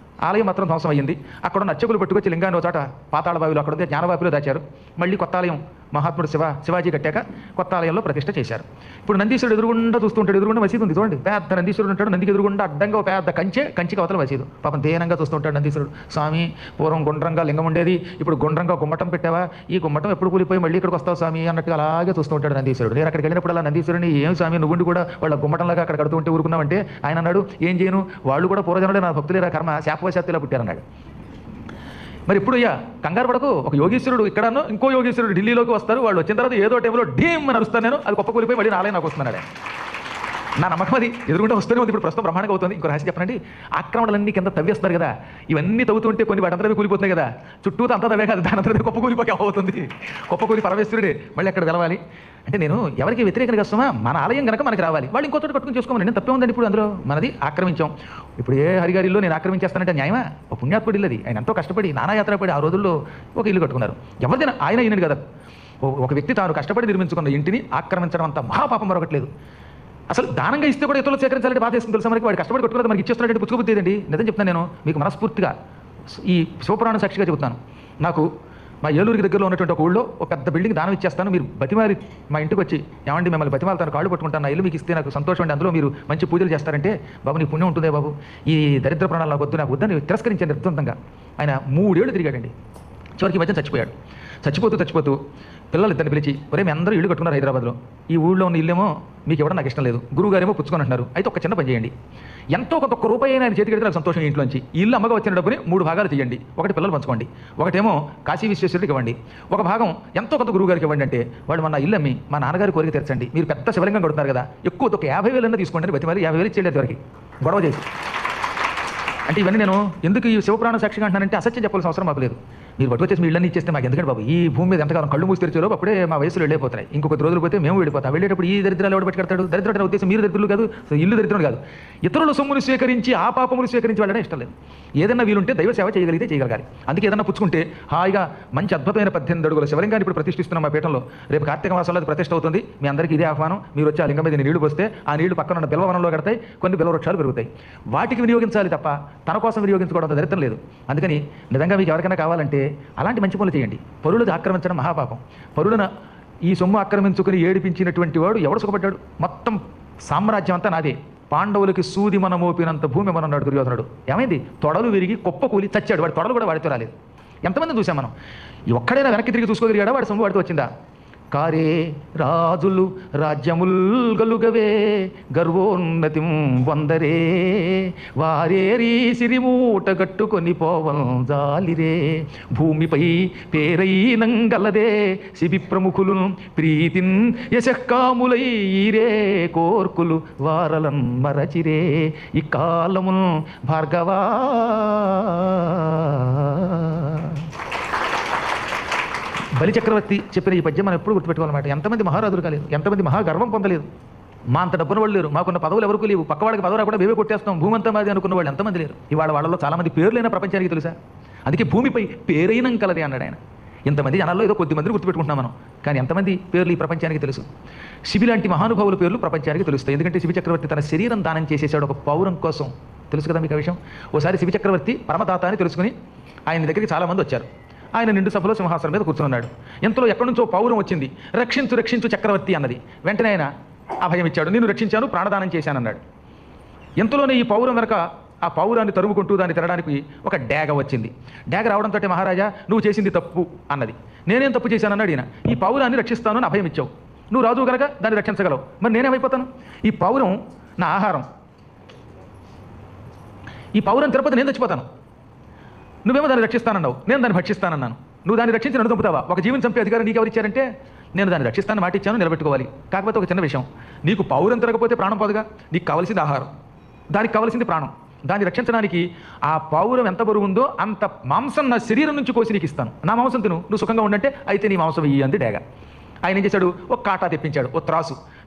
Speaker 1: ఆలయం మాత్రం ధ్వంసం అయ్యింది. అక్కడ ఉన్న అర్చకులు పట్టుకొచ్చి లింగాన్ని ఒక చోట పాతాళ బావిలో అక్కడ జ్ఞానవాపిలో దాచారు. మళ్ళీ కొత్త ఆలయం మహాత్ముడు శివాజీ కట్టాక కొత్త ఆలయంలో ప్రతిష్ఠ చేశారు. ఇప్పుడు నందీశ్వరుడు ఎదురుగుండా చూస్తుంటాడు. ఎదురుగుండా మసీదు ఉంది చూడండి. పెద్ద నందీశ్వరుడు ఉంటాడు. నందికి ఎదురుగుండా అడ్డంగా ఒక పెద్ద కంచికి అవతల మసీదు. పాపం దేనంగా చూస్తుంటాడు నందీశ్వరుడు. స్వామి, పూర్వం గుండ్రంగా లింగం ఉండేది, ఇప్పుడు గుండ్రంగా గుమ్మటం పెట్టావా? ఈ గుమ్మటం ఎప్పుడు కూలిపోయి మళ్ళీ ఇక్కడికి వస్తావు స్వామి అన్నట్టుగా అలాగే చూస్తూ ఉంటాడు నందీశ్వరుడు. నేను అక్కడికి వెళ్ళినప్పుడు అలా నందీశ్వరుని, ఏం స్వామి నువ్వుండి కూడా వాళ్ళ గుమ్మటంలాగా అక్కడ కడుతూ ఉంటే ఊరుకున్నావంటే ఆయన అన్నాడు, ఏం చేయను, వాళ్ళు కూడా పూర్వజనుడే, నా భక్తులేరా కర్మ, శాపవశాత్తులా పుట్టారన్నాడు. మరి ఇప్పుడు కంగారు పడకు, ఒక యోగీశ్వరుడు ఇక్కడను, ఇంకో యోగీశ్వరుడు ఢిల్లీలోకి వస్తారు. వాళ్ళు వచ్చిన తర్వాత ఏదో టైంలో డీమ్ అని అరుస్తాను నేను, అది గొప్ప కూలిపోయి మళ్ళీ నాలే నాకు వస్తున్నాడు. నా నమ్మకం అది ఎదురుకుంటే వస్తూనే ఉంది. ఇప్పుడు ప్రస్తుతం బ్రహ్మాండంగా అవుతుంది. ఇంకో రాసి చెప్పనండి, ఆక్రమణలన్నీ కింద తవ్వేస్తారు కదా, ఇవన్నీ తవ్వుతుంటే కొన్ని వాటంతరమే కూలిపోతున్నాయి కదా, చుట్టూతో అంతా తవ్వే కదా, దాని అంతా గొప్ప కూలిపోయి అవుతుంది. గొప్ప కూలి పరమేశ్వరుడే మళ్ళీ ఎక్కడ వెలవాలి అంటే నేను ఎవరికి వ్యతిరేకంగా వస్తామా, మన ఆలయం కనుక మనకి రావాలి, వాళ్ళు ఇంకో చోట కట్టుకుని చేసుకోమని నేను తప్పే ఉందండి. ఇప్పుడు అందులో మనది ఆక్రమించాం. ఇప్పుడు ఏ హరిగారిలో నేను ఆక్రమించేస్తానంటే న్యాయమా? ఒక పుణ్యాత్ముడు ఇల్లది, ఆయన ఎంతో కష్టపడి నానాయాత్ర పడి ఆ రోజుల్లో ఒక ఇల్లు కట్టుకున్నారు. ఎవరిదైనా ఆయన ఈయనది కదా, ఒక వ్యక్తి తాను కష్టపడి నిర్మించుకున్న ఇంటిని ఆక్రమించడం అంత మహాపాపం మరొకట్లేదు. అసలు దానంగా ఇస్తే కూడా ఇతరులు సేకరించాలంటే బాధ వేస్తుంది తెలుసా మనకి. వాడు కష్టపడి కట్టుకున్నది మనకి ఇచ్చేస్తున్నట్టు పుచ్చుకుపోతేదండి. నిజం చెప్తాను నేను మీకు మనస్ఫూర్తిగా, ఈ శివపురాణ సాక్షిగా చెబుతున్నాను. నాకు మా ఏలూరుకి దగ్గరలో ఉన్నటువంటి ఒక ఊళ్ళో ఒక పెద్ద బిల్డింగ్ దానం ఇచ్చేస్తాను, మీరు బతిమారి మా ఇంటికి వచ్చి ఏమండి మిమ్మల్ని బతిమాలతాను, కాళ్ళు పట్టుకుంటాను, నా ఇల్లు మీకు ఇస్తే నాకు సంతోషం అండి, అందులో మీరు మంచి పూజలు చేస్తారంటే, బాబు నీ పుణ్యం ఉంటుందే బాబు, ఈ దరిద్ర ప్రాణాలు నాకు వద్దు, నాకు వద్దని తిరస్కరించాను నిర్బంధంగా. ఆయన 3 ఏళ్ళు తిరిగాడండి. చివరికి మధ్య చచ్చిపోయాడు. చచ్చిపోతూ పిల్లలు ఇద్దరిని పిలిచి, ఒరే మీ అందరూ ఇల్లు కట్టుకున్నారు హైదరాబాద్లో, ఈ ఊళ్ళో ఉన్న ఇల్లేమో మీకు ఇవ్వడం నాకు ఇష్టం లేదు, గురువుగారేమో పుచ్చుకొని అంటున్నారు, అయితే ఒక చిన్న పని చేయండి, ఎంతో కొంత ఒక్క రూపాయి అయినా ఆయన చేతికి పెడితే నాకు సంతోషం, ఇంట్లోంచి ఈ ఇల్లు అమ్మగా వచ్చిన డబ్బుని 3 భాగాలు చేయండి, ఒకటి పిల్లలు పంచుకోండి, ఒకటేమో కాశీ విశ్వేశ్వరుడికి ఇవ్వండి, ఒక భాగం ఎంతో కొంత గురువుగారికి ఇవ్వండి అంటే, వాళ్ళు మన ఇల్లు అమ్మి మా నాన్నగారి కోరిక తెరచండి, మీరు పెద్ద శివలింగం కొడుతున్నారు కదా, ఎక్కువ ఒక 50,000 తీసుకోండి అని బతిమాలి 50,000 ఇచ్చేయండి వరకు గొడవ చేసి. అంటే ఇవన్నీ నేను ఎందుకు ఈ శివపురాణ సాక్షిగా అంటున్నానంటే అసత్యం చెప్పాల్సిన అవసరం మాకు లేదు. మీరు పట్టుకొచ్చేసి మీ ఇళ్ళని ఇచ్చేస్తే మాకు ఎందుకంటే బాబు, ఈ భూమి మీద ఎంతకాలం కళ్ళు మూసి తెరిచారో అప్పుడే మా వయసులో వెళ్ళిపోతున్నాయి, ఇంకొక రోజులు పోతే మేము వెళ్ళిపోతాం. వెళ్ళేటప్పుడు ఈ దరిద్రాలు ఎవడు పెట్టుకెడతాడు? దరిద్రుడు ఉద్దేశం మీరు దరిద్రులు కాదు, ఇల్లు దరిద్రుడు కాదు, ఇతరుల సొమ్మును స్వీకరించి ఆ పాపములు స్వీకరించి వాళ్ళనే ఇష్టం లేదు. ఏదైనా వీలుంటే దైవ సేవ చేయగలిగితే చేయగలగాలి. అందుకే ఏదన్నా పుచ్చుకుంటే హాయిగా మంచి అద్భుతమైన 18 అడుగుల శివలింగాన్ని ఇప్పుడు ప్రతిష్ఠిస్తున్నాం మా పీఠంలో. రేపు కార్తీక మాసంలో అది ప్రతిష్ఠ అవుతుంది. మీ అందరికీ ఇదే ఆహ్వానం. మీరు వచ్చి ఆ లింగం మీద నీళ్లు పోస్తే ఆ నీళ్లు పక్కన ఉన్న బిల్వవనంలో కడతాయి, కొన్ని బిల్వ వృక్షాలు పెరుగుతాయి. వాటికి వినియోగించాలి తప్ప తన కోసం వినియోగించుకోవడం దరిద్రం లేదు. అందుకని నిజంగా మీకు ఎవరికైనా కావాలంటే అలాంటి మంచి పనులు చేయండి. పరులను ఆక్రమించడం మహాపాపం. పరులను ఈ సొమ్ము ఆక్రమించుకుని ఏడిపించినటువంటి వాడు ఎవడు సుఖపడ్డాడు? మొత్తం సామ్రాజ్యం అంతా నాదే, పాండవులకి సూది మన మోపినంత భూమి మనం నాడు దుర్యోధనుడు. ఏమైంది? తొడలు విరిగి కుప్ప కూలి చచ్చాడు. వాడి తొడలు కూడా వాడితో రాలేదు. ఎంతమంది చూసాం మనం. ఒక్కడైనా వెనక్కి తిరిగి చూసుకోగలిగాడా? వాడి సొమ్ము వాడితో వచ్చిందా? కారే రాజులు రాజ్యముల్ గలుగవే గర్వోన్నతిం వందరే వారేరి సిరిమూట గట్టుకొని పోవంజాలిరే భూమిపై పేరైనంగలదే శిబి ప్రముఖులు ప్రీతిన్ యశకాములై ఈరే కోర్కులు వారలన్ మరచిరే ఈ కాలమున్ భార్గవా. బలిచక్రవర్తి చెప్పిన ఈ పద్యం మనం ఎప్పుడు గుర్తుపెట్టుకోవాలన్నమాట. ఎంతమంది మహారాజులు కాలేదు, ఎంతమంది మహాగర్వం పొందలేదు. మా అంత డబ్బున వాళ్ళు లేరు, మాకున్న పదవులు ఎవరికి లేవు, పక్క వాళ్ళకి పదవులు కూడా మేమే కొట్టేస్తాం, భూమంతా మాది అనుకున్న వాళ్ళు ఎంతమంది లేరు. ఇవాళ వాళ్ళలో చాలామంది పేర్లైన ప్రపంచానికి తెలుసా? అందుకే భూమిపై పేరైనం కలదే అన్నాడు ఆయన. ఇంతమంది జనాల్లో ఏదో కొద్ది మందిని గుర్తుపెట్టుకుంటున్నాం మనం, కానీ ఎంతమంది పేర్లు ఈ ప్రపంచానికి తెలుసు? శిబి లాంటి మహానుభావుల పేర్లు ప్రపంచానికి తెలుస్తాయి. ఎందుకంటే శిబి చక్రవర్తి తన శరీరం దానం చేసేసాడు ఒక పౌరం కోసం. తెలుసు కదా మీకు ఆ విషయం? ఓసారి శిబి చక్రవర్తి పరమదాత అని తెలుసుకుని ఆయన దగ్గరికి చాలామంది వచ్చారు. ఆయన నిండు సభలో సింహాసనం మీద కూర్చున్నాడు. ఎంతలో ఎక్కడి నుంచో పౌరం వచ్చింది. రక్షించు రక్షించు చక్రవర్తి అన్నది. వెంటనే ఆయన అభయం ఇచ్చాడు. నేను రక్షించాను, ప్రాణదానం చేశానన్నాడు. ఎంతలోనే ఈ పౌరం వెనక ఆ పౌరాన్ని తరుముకుంటూ దాన్ని తినడానికి ఒక డేగ వచ్చింది. డేగ రావడంతో మహారాజా నువ్వు చేసింది తప్పు అన్నది. నేనేం తప్పు చేశానన్నాడు ఈయన. ఈ పౌరాన్ని రక్షిస్తాను అని అభయం ఇచ్చావు, నువ్వు రాజు కనుక దాన్ని రక్షించగలవు, మరి నేనేమైపోతాను? ఈ పౌరం నా ఆహారం, ఈ పౌరం తిరుపతి నేను చచ్చిపోతాను. నువ్వేమో దాన్ని రక్షిస్తానన్నావు, నేను దాన్ని భక్షిస్తానన్నాను. నువ్వు దాన్ని రక్షించి నన్ను చంపుతావా? ఒక జీవిని చంపే అధికారం నీకు ఎవరు ఇచ్చారంటే నేను దాన్ని రక్షిస్తాను మాట ఇచ్చాను, నిలబెట్టుకోవాలి. కాకపోతే ఒక చిన్న విషయం, నీకు పౌరం తిరగకపోతే ప్రాణం పోదుగా. నీకు కావాల్సింది ఆహారం, దానికి కావాల్సింది ప్రాణం. దాన్ని రక్షించడానికి ఆ పౌరం ఎంత బరువు ఉందో అంత మాంసం నా శరీరం నుంచి కోసి నీకు ఇస్తాను, నా మాంసం తిను, నువ్వు సుఖంగా ఉండంటే అయితే నీ మాంసం ఇయ్యి అంది డేగ. ఆయన ఏం చేశాడు? ఒక కాటా తెప్పించాడు, ఒక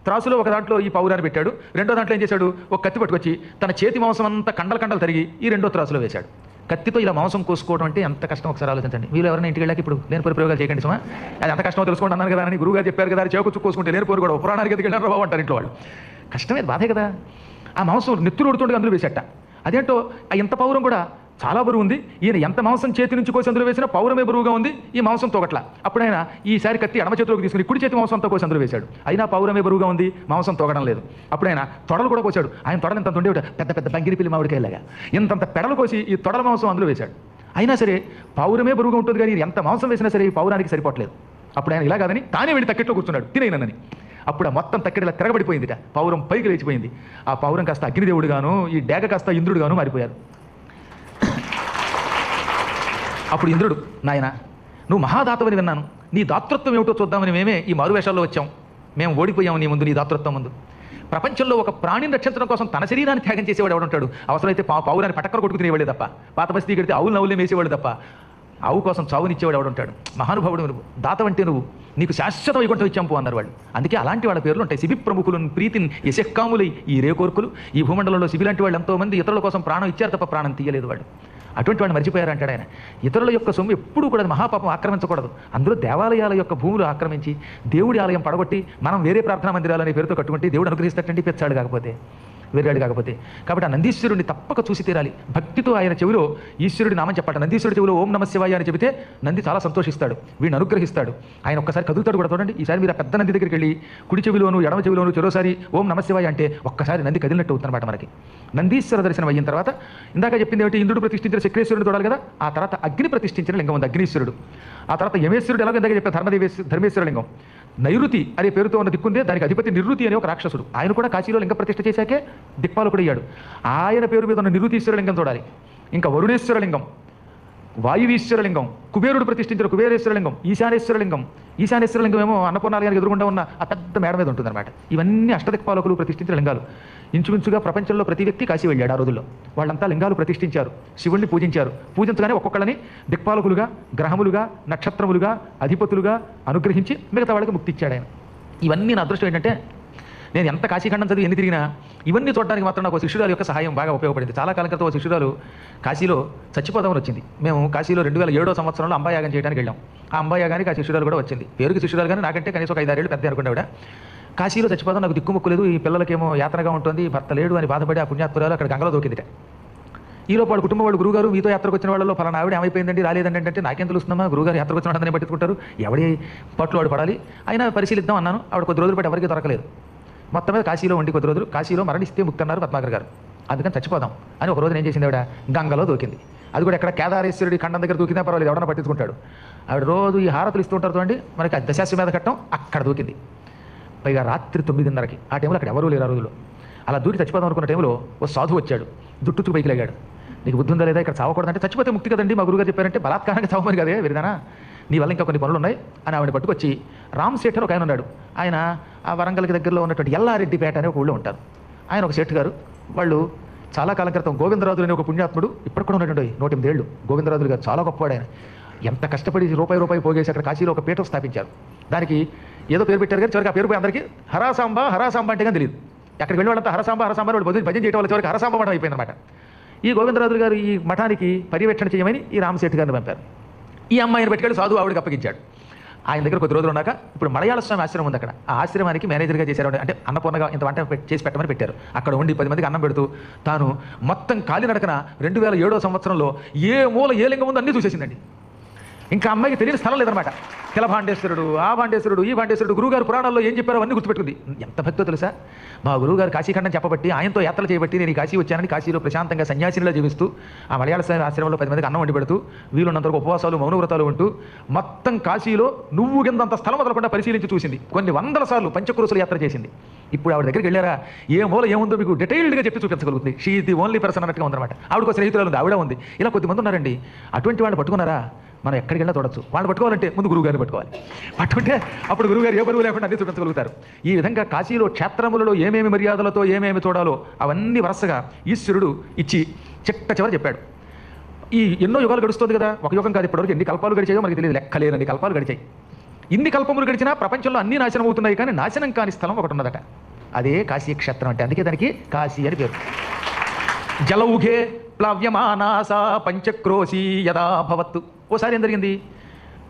Speaker 1: త్రాసులో ఒక దాంట్లో ఈ పౌరాన్ని పెట్టాడు. రెండో దాంట్లో ఏం చేశాడు? ఒక కత్తి పట్టుకొచ్చి తన చేతి మాంసం అంతా కండలు తరిగి ఈ రెండో త్రాసులో వేశాడు. కత్తితో ఇలా మాంసం కోసుకోవడం అంటే ఎంత కష్టం ఒకసారి ఆలోచించండి. మీరు ఎవరైనా ఇంటికి వెళ్ళాక ఇప్పుడు లేని ప్రయోగాలు చేయకండి సుమా, అది ఎంత కష్టమో తెలుసుకోండి అన్నాను కదా అని గురువుగారు చెప్పారు కదా, చేకొచ్చు కోసుకుంటే లేని పోరు కూడా పురాణానికి ఎదుగు వెళ్ళారు బాబు అంటారు ఇంట్లో వాళ్ళు. కష్టమే, బాధే కదా. ఆ మాంసం నెత్తురు ఉడుతుండగా అందులో వేసేట. అదేంటో ఇంత పౌరం కూడా చాలా బరువు ఉంది. ఈయన ఎంత మాంసం చేతి నుంచి కోసి అందులో వేసినా పౌరమే బరువుగా ఉంది, ఈ మాంసం తోగట్ల. అప్పుడు ఆయన ఈసారి కత్తి ఎడమ చేతిలోకి తీసుకుని కుడి చేతి మాంసంతో కోసి అందులో వేశాడు. అయినా పౌరమే బరువుగా ఉంది, మాంసం తోగడం లేదు. అప్పుడు ఆయన తొడలు కూడా కోసాడు. ఆయన తొడలు ఇంత ఉండే పెద్ద పెద్ద బంగిరి పిల్లి మామిడికాయలాగా ఇంతంత పెడలు కోసి ఈ తొడల మాంసం అందులో వేశాడు. అయినా సరే పౌరమే బరువుగా ఉంటుంది, కానీ ఎంత మాంసం వేసినా సరే ఈ పౌరానికి సరిపోవట్లేదు. అప్పుడు ఆయన ఇలా కాదని తానే వెళ్ళి తక్కెట్లో కూర్చున్నాడు తినేనని. అప్పుడు ఆ మొత్తం తక్కెడలా తిరగబడిపోయిందిట. పౌరం పైకి లేచిపోయింది. ఆ పౌరం కాస్త అగ్నిదేవుడుగాను, ఈ డేగ కాస్త ఇంద్రుడుగాను మారిపోయారు. అప్పుడు ఇంద్రుడు, నాయన నువ్వు మహాదాతవని విన్నాను, నీ దాతృత్వం ఏమిటో చూద్దామని మేమే ఈ మారువేషాల్లో వచ్చాం. మేము ఓడిపోయాము నీ ముందు, నీ దాతృత్వం ముందు. ప్రపంచంలో ఒక ప్రాణిని రక్షించడం కోసం తన శరీరాన్ని త్యాగం చేసేవాడు ఎవడు ఉంటాడు? అవసరమైతే పావురాన్ని పటక్కర కొట్టుకునేవాడే తప్ప, పాత బస్తీ కడితే ఆవులు నవ్వులే వేసేవాడు తప్ప, ఆవు కోసం చావునిచ్చేవాడు ఎవడు ఉంటాడు? మహానుభావుడు నువ్వు, దాతవంటే నువ్వు, నీకు శాశ్వత వైకుంఠం ఇచ్చాంపు అన్నారు వాళ్ళు. అందుకే అలాంటి వాళ్ళ పేర్లు ఉంటాయి. శిబి ప్రముఖులను ప్రీతిని యశక్కాములై ఈ రేకోర్కులు. ఈ భూమండలంలో శిబి లాంటి వాళ్ళు ఎంతోమంది ఇతరుల కోసం ప్రాణం ఇచ్చారు తప్ప ప్రాణం తీయలేదు వాళ్ళు. అటువంటి వాళ్ళు మర్చిపోయారు అంటాడు ఆయన. ఇతరుల యొక్క సొమ్ము ఎప్పుడూ కూడా మహాపాపం ఆక్రమించకూడదు. అందులో దేవాలయాల యొక్క భూములు ఆక్రమించి దేవుడి ఆలయం పడగొట్టి మనం వేరే ప్రార్థనా మందిరాలనే పేరుతో కట్టుకుంటే దేవుడు అనుగ్రహిస్తాడంటే పెచ్చాడు కాకపోతే, వేరేడు కాకపోతే. కాబట్టి ఆ నందీశ్వరుడిని తప్పక చూసి తీరాలి. భక్తితో ఆయన చెవిలో ఈశ్వరుడి నామం చెప్పాడు. నందీశ్వరుడి చెవిలో ఓం నమ శివాయ అని చెబితే నంది చాలా సంతోషిస్తాడు, వీడిని అనుగ్రహిస్తాడు. ఆయన ఒక్కసారి కదులుతాడు కూడా. చూడండి, ఈసారి మీరు ఆ పెద్ద నంది దగ్గరికి వెళ్ళి కుడి చెవిలోను ఎడమ చెవిలోను చెరోసారి ఓం నమ శివాయ అంటే ఒక్కసారి నంది కదిలినట్టు అవుతుందన్నమాట మనకి. నందీశ్వర దర్శనం అయిన తర్వాత ఇందాక చెప్పింది ఏమిటి? ఇంద్రుడు ప్రతిష్ఠించిన చక్రేశ్వరుడు చూడాలి కదా. ఆ తర్వాత అగ్ని ప్రతిష్ఠించిన లింగం ఉంది, అగ్నీశ్వరుడు. ఆ తర్వాత యమేశ్వరుడు ఎలాగో ఇందాక చెప్పారు, ధర్మేశ్వర లింగం. నైరుతి అనే పేరుతో ఉన్న దిక్కుందే, దానికి అధిపతి నిరుతి అనే ఒక రాక్షసుడు. ఆయన కూడా కాశీలో లింగ ప్రతిష్ఠ చేశాకే దిక్పాలకుడు అయ్యాడు. ఆయన పేరు మీద ఉన్న నిరుతీశ్వర లింగం చూడాలి. ఇంకా వరుణేశ్వర లింగం, వాయువీశ్వర లింగం, కుబేరుడు ప్రతిష్ఠించిన కుబేరేశ్వర లింగం, ఈశానేశ్వర లింగం. ఈశానేశ్వర లింగం ఏమో అన్నపూర్ణాలయానికి ఎదురుగుండా ఉన్న ఆ పెద్ద మేడ మీద ఉంటుందన్నమాట. ఇవన్నీ అష్టదిక్పాలకులు ప్రతిష్ఠించిన లింగాలు. ఇంచుమించుగా ప్రపంచంలో ప్రతి వ్యక్తి కాశీ వెళ్ళాడు ఆ రోజుల్లో. వాళ్ళంతా లింగాలు ప్రతిష్ఠించారు, శివుణ్ణి పూజించారు. పూజించగానే ఒక్కొక్కళ్ళని దిక్పాలకులుగా, గ్రహములుగా, నక్షత్రములుగా, అధిపతులుగా అనుగ్రహించి మిగతా వాళ్ళకి ముక్తి ఇచ్చాడు ఆయన. ఇవన్నీ నా అదృష్టం ఏంటంటే, నేను ఎంత కాశీఖండం చదివి ఎన్ని తిరిగినా ఇవన్నీ చూడడానికి మాత్రం నాకు శిష్యురాలు యొక్క సహాయం బాగా ఉపయోగపడింది. చాలా కాలం క్రితం శిష్యురాలు కాశీలో చచ్చిపోదామని వచ్చింది. మేము కాశీలో 2007వ సంవత్సరంలో అంబాయాగం చేయడానికి వెళ్ళాం. ఆ అంబాయాగానికి ఆ శిష్యురాలు కూడా వచ్చింది. పేరుకి శిష్యురాలు కానీ నాకంటే కనీసం ఒక 5-6 ఏళ్ళు పెద్ద అనుకున్నావిడ. కాశీలో చచ్చిపోదాం, నాకు దిక్కుముక్కు లేదు, ఈ పిల్లలకేమో యాత్రగా ఉంటుంది, భర్త లేడు అని బాధపడి ఆ పుణ్యాత్పురాలు అక్కడ గంగలో దూకిందిట. ఈలోపు వాళ్ళ కుటుంబం వాళ్ళు, గురుగారు మీతో యాత్రకు వచ్చిన వాళ్ళలో ఫలానా ఆవిడ ఏమైపోయిందండి, రాలేదండి అంటే, నాకేం తెలుస్తుందమ్మా, గురుగారు యాత్రకు వచ్చిన వాళ్ళని పట్టించుకుంటారు, ఎవడి పట్లు వాడు పడాలి, అయినా పరిశీలిద్దాం అన్నాను. ఆవిడ కొద్ది రోజులు పాటు ఎవరికీ దొరకలేదు. మొత్తం మీద కాశీలో ఉండి కొద్ది రోజులు, కాశీలో మరణిస్తే ముక్తి అన్నారు పద్మాకర్ గారు. అందుకని చచ్చిపోదాం అని ఒక రోజున ఏం చేసింది ఆవిడ, గంగలో దూకింది. అది కూడా ఎక్కడ కేదారేశ్వరుడి ఖండం దగ్గర దూకినా పర్వాలేదు, ఎవడన్నా పట్టించుకుంటాడు. ఆవిడ రోజు ఈ హారతులు ఇస్తూ ఉంటారు చూడండి మనకి, దశాశ్వమేధ ఘట్టం, అక్కడ దూకింది. పైగా రాత్రి 9:30కి. ఆ టైంలో అక్కడ ఎవరూ లేరు ఆ రోజులో. అలా దూకి చచ్చిపోదాం అనుకున్న టైంలో ఓ సాధువు వచ్చాడు, జుట్టుకు పైకి లాగాడు. నీకు బుద్ధి ఉందా లేదా, ఇక్కడ చావకూడదంటే, చచ్చిపోతే ముక్తి కదండి మా గురుగారు చెప్పారంటే, బలాత్కారంగా చావమని కదే విరిదానా, నీ వల్ల ఇంకా కొన్ని పనులు ఉన్నాయి అని ఆవిడ పట్టుకొచ్చి, రామ్ సేఠ్ అని ఒక ఆయన ఉన్నాడు. ఆయన ఆ వరంగల్కి దగ్గరలో ఉన్నటువంటి ఎల్లారెడ్డిపేట అనే ఒక ఊళ్ళో ఉంటారు. ఆయన ఒక సేఠ్ గారు. వాళ్ళు చాలా కాలం క్రితం గోవిందరాజులు అనే ఒక పుణ్యాత్ముడు, ఇప్పుడు కూడా ఉన్నటువంటి 108 ఏళ్ళు గోవిందరాజులు గారు, చాలా గొప్పవాడు ఆయన. ఎంత కష్టపడి రూపాయి పోగేసి అక్కడ కాశీలో ఒక పీఠం స్థాపించారు. దానికి ఏదో పేరు పెట్టారు కానీ చివరికి ఆ పేరు పోయి అందరికీ హరాసాంబ అంటే కానీ తెలియదు. అక్కడికి వెళ్ళి వాళ్ళంతా హరసాంబ వాళ్ళు భజన చేయడం వల్ల చివరికి హరసాంబ మఠం అయిపోయిందన్నమాట. ఈ గోవిందరాజులు గారు ఈ మఠానికి పర్యవేక్షణ చేయమని ఈ రామశెట్టి గారిని పంపారు. ఈ అమ్మాయిని పెట్టుకెళ్ళి సాధువు ఆవిడకి అప్పగించాడు. ఆయన దగ్గర కొద్ది రోజులు ఉన్నాక ఇప్పుడు మలయాళ స్వామి ఆశ్రమం ఉంది అక్కడ. ఆ ఆశ్రమానికి మేనేజర్గా చేశారు. అంటే అన్నపూర్ణగా ఇంత వంట చేసి పెట్టమని పెట్టారు. అక్కడ ఉండి 10 మందికి అన్నం పెడుతూ తాను మొత్తం కాలినడకన 2007వ సంవత్సరంలో ఏ మూల ఏ లింగం ఉందో అన్నీ చూసేసిందండి. ఇంకా అమ్మాయికి తెలియని స్థలం లేదనమాట. కిలభాండేశ్వరుడు, ఆ భాండేశ్వరుడు, ఈ భాండేశ్వరుడు, గురుగారు పురాణాల్లో ఏం చెప్పారో అవన్నీ గుర్తుపెట్టుకుంది. ఎంత భక్తో తెలుసా, మా గురువుగారు కాశీఖండం చెప్పబట్టి ఆయనతో యాత్రలు చేయబట్టి నేను ఈ కాశీ వచ్చానని కాశీలో ప్రశాంతంగా సన్యాసినిలా జీవిస్తూ ఆ మలయాళ ఆశ్రమంలో 10 మందికి అన్నం వండి పెడుతూ వీలున్నంతవరకు ఉపవాసాలు మౌనవ్రతాలు ఉంటూ మొత్తం కాశీలో నువ్వు కిందంత స్థలం వదలకుండా పరిశీలించి చూసింది. కొన్ని 100 సార్లు పంచక్రోసులు యాత్ర చేసింది. ఇప్పుడు ఆవిడ దగ్గరికి వెళ్ళారా, ఏ మూల ఏముందో మీకు డీటెయిల్డ్గా చెప్పి చూపించగలుగుతుంది. షీ ది ఓన్లీ పర్సన్ అన్నట్టుగా ఉందన్నమాట. ఆవిడకు స్నేహితురాలు ఉంది, ఆవిడ ఉంది. ఇలా కొద్దిమంది ఉన్నారండి. అటువంటి వాళ్ళు పట్టుకున్నారా, మనం ఎక్కడికి వెళ్ళా చూడొచ్చు. వాళ్ళు పట్టుకోవాలంటే ముందు గురువుగారిని పట్టుకోవాలి. పట్టుకుంటే అప్పుడు గురువుగారు ఏ బరువు లేకుండా అన్ని చూపించగలుగుతారు. ఈ విధంగా కాశీలో క్షేత్రములలో ఏమేమి మర్యాదలతో ఏమేమి చూడాలో అవన్నీ వరుసగా ఈశ్వరుడు ఇచ్చి చివరి చెప్పాడు. ఈ ఎన్నో యుగాలు గడుస్తుంది కదా, ఒక యుగం కాదు, ఇప్పటివరకు ఎన్ని కల్పాలు గడిచాయో మనకి తెలియదు, లెక్కలేనన్ని కల్పాలు గడిచాయి. ఇన్ని కల్పములు గడిచినా ప్రపంచంలో అన్ని నాశనం అవుతున్నాయి, కానీ నాశనం కాని స్థలం ఒకటి ఉన్నదట. అదే కాశీ క్షేత్రం అంటే. అందుకే దానికి కాశీ అని పేరు. జలౌఘే ప్లవ్యమానాసా పంచక్రోశీ యదా భవత్తు. ఓసారి ఏం జరిగింది,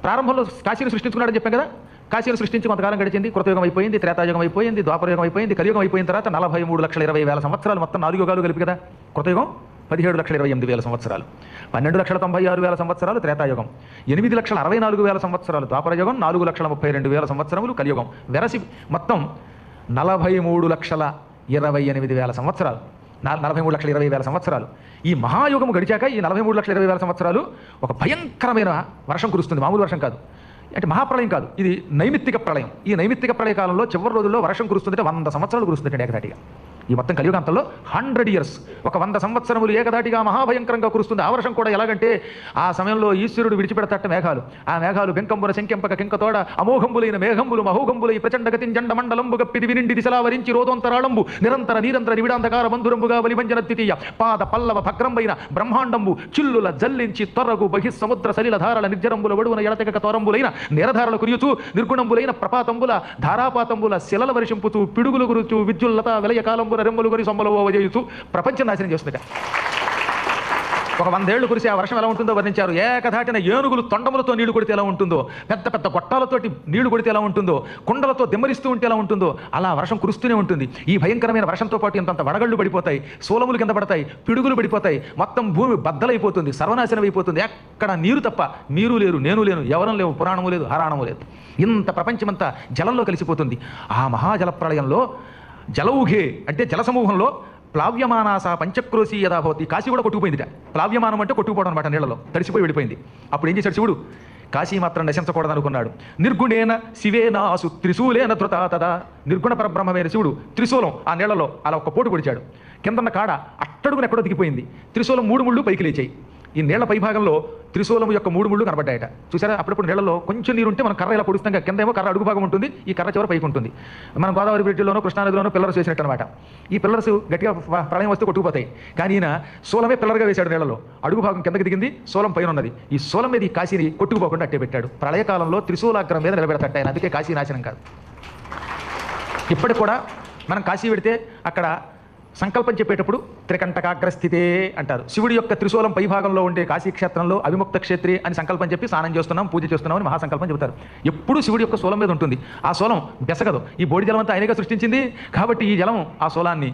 Speaker 1: ప్రారంభంలో కాశీని సృష్టించుకున్నాడని చెప్పాం కదా. కాశీని సృష్టించి కొంతకాలం గడిచింది. కృతయుగం అయిపోయింది, త్రేతాయుగం అయిపోయింది, ద్వాపరయుగం అయిపోయింది, కలియుగం అయిపోయిన తర్వాత 43,20,000 సంవత్సరాలు, మొత్తం 4 యుగాలు కలిపి కదా. కృతయుగం 17,28,000 సంవత్సరాలు, 12,96,000 సంవత్సరాలు త్రేతాయుగం, 8,64,000 సంవత్సరాలు ద్వాపరయుగం, 4,32,000 సంవత్సరములు కలియుగం. వెరసి మొత్తం 43,28,000 సంవత్సరాలు, 43,20,000 సంవత్సరాలు. ఈ మహాయుగం గడిచాక ఈ 43,20,000 సంవత్సరాలు ఒక భయంకరమైన వర్షం కురుస్తుంది. మామూలు వర్షం కాదు, అంటే మహాప్రళయం కాదు, ఇది నైమిత్తిక ప్రళయం. ఈ నైమిత్తిక ప్రళయ కాలంలో చివరి రోజుల్లో వర్షం కురుస్తుందంటే 100 సంవత్సరాలు కురుస్తుందంటే ఏకధాటిగా. ఈ మొత్తం కలియుగాంతంలో 100 years, ఒక 100 సంవత్సరములు ఏకదాటిగా మహాభయంకరంగా కురుస్తుంది. ఆ వర్షం కూడా ఎలాగంటే ఆ సమయంలో ఈశ్వరుడు విడిచిపెడతట్ట మేఘాలు. ఆ మేఘాలు వెంకంబుల శంకెంపక కింకతోడ అమోఘంబులైన మేఘంబులు మహోఘంబులై ప్రచండగతిం జండ మండలంబు గప్పిది వినిండి దిశలావరించి రోదోంతరాళంబు నిరంతర నిరంతర నివిడాంధకార బంధురంబుగా బలిభంజన ద్వితీయ పాద పల్లవ భగ్రంబైన బ్రహ్మాండంబు చిల్లుల జల్లించి తొర్రగు బహిస్సముద్ర సలిల ధారల నిర్జరంబుల వడువున ఎడతెగక తోరంబులైన నిరధారల కురియుచు నిర్గుణంబులైన ప్రపాతంబుల ధారాపాతంబుల శిలల వర్షింపుతూ పిడుగులు గురుచు విద్యుల్లత విలయ కాలంబుల రెమ్మలు కొని సొమ్మలు ఓవజేయుచు ప్రపంచం నాశనం చేస్తుందట. ఒక 100 ఏళ్లు కురిసి ఆ వర్షం ఎలా ఉంటుందో వర్ణించారు. ఏకధాటిన ఏనుగులు తొండములతో నీళ్లు కొడితే ఎలా ఉంటుందో, పెద్ద పెద్ద గొట్టాలతోటి నీళ్లు కొడితే ఎలా ఉంటుందో, కుండలతో దెమ్మరిస్తూ ఉంటే ఎలా ఉంటుందో అలా వర్షం కురుస్తూనే ఉంటుంది. ఈ భయంకరమైన వర్షంతో పాటు ఇంతంత వడగళ్ళు పడిపోతాయి, సోలములు కింద పడతాయి, పిడుగులు పడిపోతాయి, మొత్తం భూమి బద్దలైపోతుంది, సర్వనాశనం అయిపోతుంది. ఎక్కడ నీరు తప్ప, మీరు లేరు, నేను లేను, ఎవరం లేవు, పురాణము లేదు, హరాణము లేదు. ఇంత ప్రపంచమంతా జలంలో కలిసిపోతుంది. ఆ మహాజల ప్రళయంలో జలౌఘే అంటే జలసమూహంలో ప్లావ్యమానాస పంచక్రోశీ యథాభవతి, కాశీ కూడా కొట్టుకుపోయిందిట. ప్లావ్యమానం అంటే కొట్టుకుపోవడం అనమాట, నీళ్లలో తడిసిపోయి వెళ్ళిపోయింది. అప్పుడు ఏం చేశాడు శివుడు? కాశీ మాత్రం నశించకూడదు అనుకున్నాడు. నిర్గుణేన శివేనాసు త్రిశూలేన ధృత తదా, నిర్గుణ పరబ్రహ్మమైన శివుడు త్రిశూలం ఆ నీళ్లలో అలా ఒక పోటు పొడిచాడు. కిందన్న కాడ అట్టడుగున ఎక్కడో దిగిపోయింది. త్రిశూలం 3 ముళ్ళు పైకి లేచాయి. ఈ నీళ్ల పైభాగంలో త్రిశూలం యొక్క 3 ముళ్ళు కనబడ్డాయట. చూసారా, అప్పుడప్పుడు నీళ్లలో కొంచెం నీరు ఉంటే మనం కర్ర ఇలా పొడుస్తాం, కింద ఏమో కర్ర అడుగు భాగం ఉంటుంది, ఈ కర్ర చివర పైకి ఉంటుంది. మనం గోదావరి బ్రిడ్జిలోనో కృష్ణానదిలోనో పిల్లర్స్ వేసినట్టు అనమాట. ఈ పిల్లర్స్ గట్టిగా ప్రళయం వస్తే కొట్టుకుపోతాయి, కానీ ఈయన సోలమే పిల్లర్గా వేశాడు. నీళ్లలో అడుగు భాగం కిందకి దిగింది, సోలం పైన ఉన్నది. ఈ సోలం మీద ఈ కాశీని కొట్టుకుపోకుండా అట్టే పెట్టాడు. ప్రళయకాలంలో త్రిశూలాగ్రం మీద నిలబెడతాడు ఆయన, అందుకే కాశీ నాశనం కాదు. ఇప్పటికి కూడా మనం కాశీ పెడితే అక్కడ సంకల్పం చెప్పేటప్పుడు త్రికంటకాగ్రస్థితే అంటారు. శివుడి యొక్క త్రిశూలం పైభాగంలో ఉండే కాశీక్షేత్రంలో అవిముక్త క్షేత్రి అని సంకల్పం చెప్పి స్నానం చేస్తున్నాం, పూజ చేస్తున్నాం అని మహాసంకల్పం చెబుతారు. ఎప్పుడు శివుడి యొక్క శూలం మీద ఉంటుంది. ఆ శూలం బెసగదు. ఈ బోడి జలం అంతా ఆయనగా సృష్టించింది కాబట్టి ఈ జలం ఆ శూలాన్ని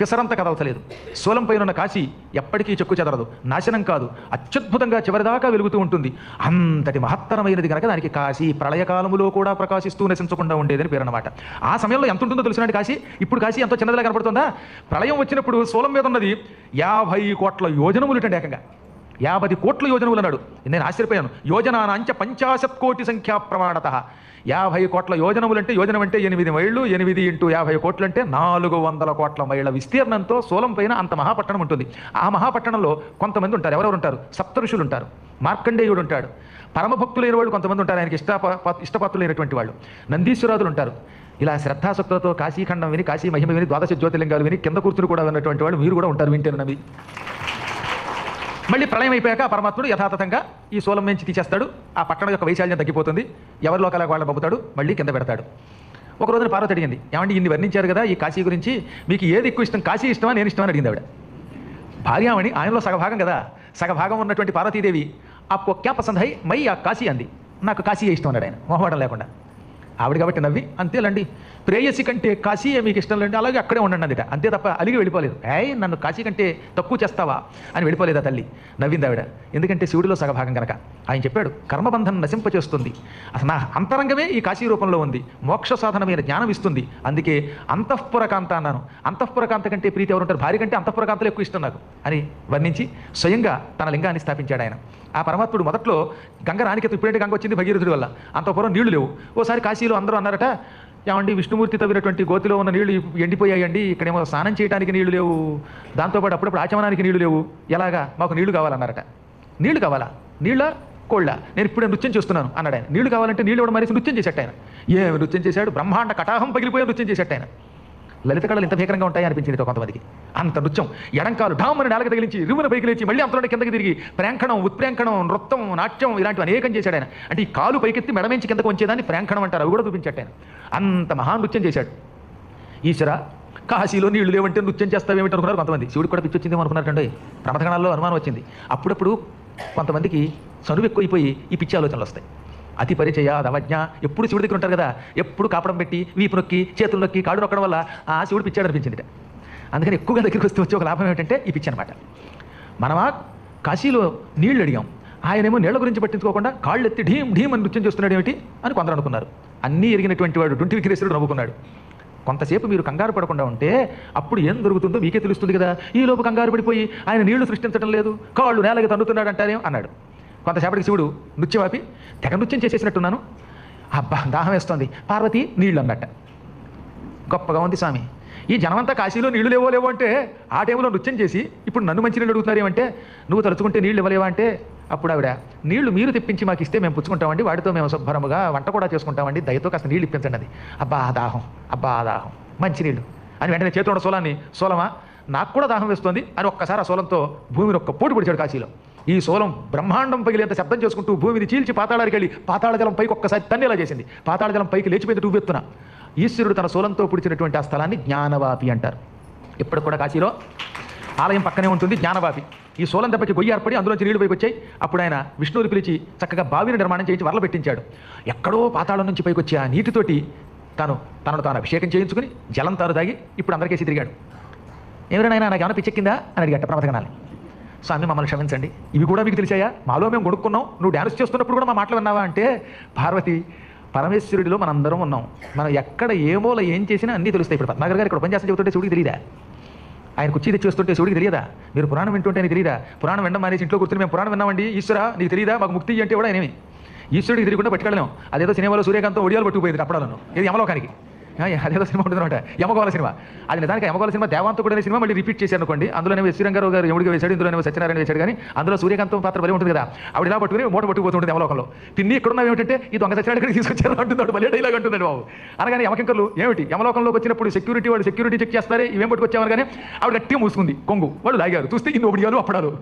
Speaker 1: పిసరంత కదలచలేదు. శూలం పైన ఉన్న కాశీ ఎప్పటికీ చెక్కు చెదరదు, నాశనం కాదు, అత్యద్భుతంగా చివరిదాకా వెలుగుతూ ఉంటుంది. అంతటి మహత్తరమైనది కనుక దానికి కాశీ ప్రళయకాలములో కూడా ప్రకాశిస్తూ నశించకుండా ఉండేదని పేరు అన్నమాట. ఆ సమయంలో ఎంత ఉంటుందో తెలుసునండి కాశీ. ఇప్పుడు కాశీ ఎంతో చిన్నదిలా కనపడుతుందా? ప్రళయం వచ్చినప్పుడు శూలం మీద ఉన్నది 50 కోట్ల యోజనములు అండి. ఏకంగా 50 కోట్ల యోజనములు అన్నాడు. నేను ఆశ్చర్యపోయాను. యోజనానాంచ 50 కోటి సంఖ్యా ప్రమాణత. 50 కోట్ల యోజనములు అంటే, యోజనం అంటే 8 మైళ్ళు, 8 × 50 కోట్లు అంటే 400 కోట్ల మైళ్ళ విస్తీర్ణంతో శూలం పైన అంత మహాపట్టణం ఉంటుంది. ఆ మహాపట్టణంలో కొంతమంది ఉంటారు. ఎవరెవరు ఉంటారు? సప్తఋషులు ఉంటారు, మార్కండేయుడు ఉంటాడు, పరమభక్తులైన వాళ్ళు కొంతమంది ఉంటారు, ఆయనకి ఇష్టపాత్రులైనటువంటి వాళ్ళు, నందీశ్వరాదులు ఉంటారు. ఇలా శ్రద్ధాశక్తులతో కాశీఖండం విని, కాశీ మహిమ విని, ద్వాదశ జ్యోతిర్లింగాలు విని, కింద కూర్చుని కూడా విన్నటువంటి వాళ్ళు మీరు కూడా ఉంటారు, వింటేను నమ్మి. మళ్ళీ ప్రళయం అయిపోయాక పరమాత్ముడు యథాతథంగా ఈ శూలం నుంచి తీసేస్తాడు. ఆ పట్టణం యొక్క వైశాల్యం తగ్గిపోతుంది, ఎవరిలో కల వాళ్ళ పంపుతాడు, మళ్ళీ కింద పెడతాడు. ఒక రోజున పార్వతి అడిగింది, ఏమండి ఇన్ని వర్ణించారు కదా ఈ కాశీ గురించి, మీకు ఏది ఎక్కువ ఇష్టం, కాశీ ఇష్టమా నేను ఇష్టమని అడిగింది ఆవిడ. భార్యామణి ఆయనలో సగభాగం కదా, సగభాగం ఉన్నటువంటి పార్వతీదేవి ఆప్కో క్యా పసంద్ హై మై ఆ కాశీ అంది. నాకు కాశీయే ఇష్టం అన్నాడు ఆయన మొహమాటం లేకుండా. ఆవిడ కాబట్టి నవ్వి, అంతేలండి ప్రేయసి కంటే కాశీయే మీకు ఇష్టం లేండి, అలాగే అక్కడే ఉండండి అందుట. అంతే తప్ప అలిగి వెళ్ళిపోలేదు. నన్ను కాశీ కంటే తక్కువ చేస్తావా అని వెళ్ళిపోలేదా తల్లి. నవ్వింది ఆవిడ. ఎందుకంటే శివుడిలో సగభాగం కనుక. ఆయన చెప్పాడు, కర్మబంధం నశింపచేస్తుంది, అసలు నా అంతరంగమే ఈ కాశీ రూపంలో ఉంది, మోక్ష సాధనమైన జ్ఞానం ఇస్తుంది, అందుకే అంతఃపురకాంత అన్నాను. అంతఃపురకాంత కంటే ప్రీతి ఎవరు ఉంటారు? భార్య కంటే అంతఃపురకాంతలు ఎక్కువ ఇష్టం నాకు అని వర్ణించి స్వయంగా తన లింగాన్ని స్థాపించాడు ఆయన. ఆ పరమాత్ముడు మొదట్లో గంగ రానికెత్తు, ఇప్పుడేంటి గంగ వచ్చింది భగీరథుడి వల్ల, అంతఃపురం నీళ్లు లేవు. ఓసారి కాశీలో అందరూ అన్నారట, ఏమండి విష్ణుమూర్తి తవ్వినటువంటి గోతిలో ఉన్న నీళ్లు ఎండిపోయాయండి, ఇక్కడేమో స్నానం చేయడానికి నీళ్లు లేవు, దాంతోపాటు అప్పుడప్పుడు ఆచమనానికి నీళ్లు లేవు, ఎలాగా, మాకు నీళ్లు కావాలన్నారట. నీళ్లు కావాలా? నీళ్ళ కోళ్ళ? నేను ఇప్పుడే నృత్యం చేస్తున్నాను అన్నాడు ఆయన. నీళ్లు కావాలంటే నీళ్ళు ఇవ్వడం మరేసి నృత్యం చేసేట ఆయన. ఏమి నృత్యం చేశాడు? బ్రహ్మాండ కటాహం పగిలిపోయే నృత్యం చేసేట ఆయన. లలిత కళలు ఇంత భీకరంగా ఉంటాయి అనిపించింది కొంతమందికి. అంత నృత్యం, ఎడంకాలు ఢామని నేలకు తగిలించి రివ్వున పైకి లేచి మళ్ళీ అంతలోనే కిందకి తిరిగి ప్రేంఖణం, ఉత్ప్రేంఖణం, నృత్యం, నాట్యం ఇలాంటివి అనేకం చేశాడు ఆయన. అంటే ఈ కాలు పైకెత్తి మెడమెంచి కిందకు వచ్చేదాన్ని ప్రేంఖణం అంటారు, అవి కూడా చూపించాడు ఆయన. అంత మహానృత్యం చేశాడు. ఈశ్వర, కాశీలో నీళ్లు లేవంటే నృత్యం చేస్తావేమిటి అనుకున్నారు కొంతమంది. శివుడికి కూడా పిచ్చొచ్చిందేమో అనుకున్నారండి. ప్రమథగణాల్లో అనుమానం వచ్చింది. అప్పుడప్పుడు కొంతమందికి చనువు ఎక్కువైపోయి ఈ పిచ్చి ఆలోచనలు వస్తాయి. అతి పరిచయ అవజ్ఞ, ఎప్పుడు శివుడి దగ్గర ఉంటారు కదా, ఎప్పుడు కాపడం పెట్టి వీపు నొక్కి చేతులు నొక్కి కాడు నొక్కడం వల్ల ఆ శివుడు పిచ్చాడు అనిపించింది. అందుకని ఎక్కువగా దగ్గరికి వస్తే వచ్చే ఒక లాభం ఏమిటంటే ఈ పిచ్చి అనమాట. మనమా కాశీలో నీళ్లు అడిగాం, ఆయనేమో నీళ్ల గురించి పట్టించుకోకుండా కాళ్ళు ఎత్తి ఢీం ఢీం అని నృత్యం చేస్తున్నాడు ఏమిటి అని కొందరు అనుకున్నారు. అన్నీ ఎరిగినటువంటి వాడు డుంటి విక్రేశ్వరుడు నవ్వుకున్నాడు. కొంతసేపు మీరు కంగారు పడకుండా ఉంటే అప్పుడు ఏం దొరుకుతుందో మీకే తెలుస్తుంది కదా. ఈ లోపు కంగారు పడిపోయి ఆయన నీళ్లు సృష్టించడం లేదు, కాళ్ళు నేలకి తన్నుతున్నాడు అంటారేం అన్నాడు. కొంతసేపటికి శివుడు నృత్యం ఆపి, తెగ నృత్యం చేసేసినట్టున్నాను, అబ్బా దాహం వేస్తోంది, పార్వతి నీళ్ళు అన్నట్ట. గొప్పగా ఉంది స్వామి, ఈ జనమంతా కాశీలో నీళ్లు లేవో అంటే ఆ టైంలో నృత్యం చేసి ఇప్పుడు నన్ను మంచి నీళ్ళు అడుగుతున్నారు ఏమంటే నువ్వు తలుచుకుంటే నీళ్ళు ఇవ్వలేవా అంటే అప్పుడు ఆవిడ నీళ్లు మీరు తెప్పించి మాకు ఇస్తే మేము పుచ్చుకుంటామండి, వాటితో మేము శుభ్రముగా వంట కూడా చేసుకుంటామండి, దయతో కాస్త నీళ్ళు ఇప్పించండి అది. అబ్బా దాహం మంచినీళ్ళు అని వెంటనే చేతిలో ఉన్న సోలాన్ని, సోలమా నాకు కూడా దాహం వేస్తుంది అని ఒక్కసారి ఆ సోలంతో భూమిని ఒక్క పోటు పొడిచాడు కాశీలో. ఈ సోలం బ్రహ్మాండం పగిలేంత శబ్దం చేసుకుంటూ భూమిని చీల్చి పాతాళానికి వెళ్ళి పాతాళజలం పైకి ఒక్కసారి తన్నేలా చేసింది. పాతాళజలం పైకి లేచిపోయింది టూవెత్తున. ఈశ్వరుడు తన సోలంతో పుడిచినటువంటి ఆ స్థలాన్ని జ్ఞానవాపి అంటారు. ఇప్పుడు కూడా కాశీలో ఆలయం పక్కనే ఉంటుంది జ్ఞానవాపి. ఈ సోలం దెబ్బకి గొయ్యి ఏర్పడి అందులోంచి నీళ్లు పైకి వచ్చాయి. అప్పుడు ఆయన విష్ణువుని పిలిచి చక్కగా బావిని నిర్మాణం చేయించి వరలు పెట్టించాడు. ఎక్కడో పాతాళం నుంచి పైకి వచ్చి ఆ నీటితోటి తనను తాను అభిషేకం చేయించుకుని జలం తాను తాగి ఇప్పుడు అందరికేసి తిరిగాడు. ఎవరైనా నాకు ఏమైనా పిచ్చెక్కిందా అని అడిగట్ట ప్రమథగణాన్ని. స్వామి మమ్మల్ని క్షమించండి, ఇవి కూడా మీకు తెలిసాయా? మాలో మేము కొనుక్కున్నాం, నువ్వు డ్యాన్స్ చేస్తున్నప్పుడు కూడా మా మాటలు విన్నావా అంటే పార్వతి పరమేశ్వరుడిలో మనందరం ఉన్నాం, మనం ఎక్కడ ఏ మూల ఏం చేసినా అన్నీ తెలుస్తాయి. ఇప్పుడు పద్మాగర్ గారు ఇక్కడ ఉపన్యాసం చెబుతుంటే శివుడికి తెలియదా? ఆయన కుర్చీ తెచ్చి వస్తుంటే శివుడికి తెలియదా? మీరు పురాణం వింటుంటే నీకు తెలియదా? పురాణం వినడం మానేసి ఇంట్లో కూర్చొని మేము పురాణం విన్నామండి, ఈశ్వరా నీకు తెలియదా మాకు ముక్తి అంటే కూడా ఆయనేమి ఈశ్వరుడికి తెలియకుండా పట్టుకెళ్ళలేం. అదేదో సినిమాలో సూర్యకాంతం ఒడియాలు పట్టుకుపోయింది అప్పడాలను, ఇది యమలోకానికి. అదేదో సినిమా ఉంటుంది అనమాట యమగోళ సినిమా. అది నిజానికి యమగోళ సినిమా దేవాంతో కూడా సినిమా మళ్ళీ రిపీట్ చేశారు అనుకోండి. అందులోనే శ్రీరంగారావు గారు ఎముడిగా వేశాడు, ఇందులోనే సత్యనారాయణ వేశాడు. కానీ అందులో సూర్యకాంతం పాత్ర బలి ఉంటుంది కదా, ఆవిడ ఇలా పట్టుకుని మూట పట్టుకుపోతుంటుంది యమలోకంలో. పిన్ని ఇక్కడున్నా ఏమిటంటే ఈ దొంగ సత్యనారాయణ తీసుకొచ్చారు అంటున్నాడు, మళ్ళీ డైలాగ్ అంటున్నాడు బాబు. అనగానే యమకింకర్లు ఏమిటి యమలోకంలోకి వచ్చినప్పుడు వాళ్ళు సెక్యూరిటీ చెక్ చేస్తారే ఇవేం పట్టుకొచ్చామని. కానీ ఆవిడ గట్టిగా మూసుకుంది కొంగు, వాళ్ళు లాగారు. చూస్తే ఇన్ని ఒడియాలు అప్పడాలు,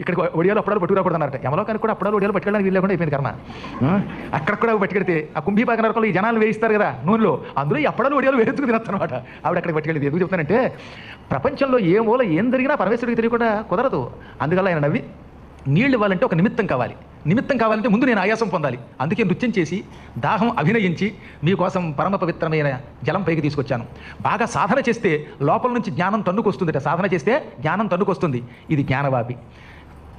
Speaker 1: ఇక్కడ ఒడియాలు అప్పడాలు పట్టుకురాకూడదు అన్నట్టు. యమలోకానికి కూడా అప్పడాలు ఒడియాలు పట్టుకెళ్ళడానికి వీలు లేకుండా అయిపోయింది కర్మ. అక్కడ కూడా పట్టుకెడితే ఆ కుంభీపాక నరకంలో ఈ జనాలు వేయిస్తారు కదా నూనెలో, అందులో ఈ అప్పడాలు ఒడియాలు వేయించుకు తినొద్దనమాట. ఆవిడ అక్కడికి పట్టుకెళ్ళింది. ఎందుకు చెప్తానంటే ప్రపంచంలో ఏ మూల ఏం జరిగినా పరమేశ్వరుడికి తెలియకుండా కుదరదు. అందువల్ల ఆయన నవ్వి నీళ్ళు ఇవ్వాలంటే ఒక నిమిత్తం కావాలి, నిమిత్తం కావాలంటే ముందు నేను ఆయాసం పొందాలి. అందుకే నృత్యం చేసి దాహం అభినయించి మీకోసం పరమ పవిత్రమైన జలం పైకి తీసుకొచ్చాను. బాగా సాధన చేస్తే లోపల నుంచి జ్ఞానం తన్నుకొస్తుందట. సాధన చేస్తే జ్ఞానం తన్నుకొస్తుంది. ఇది జ్ఞానవాపి.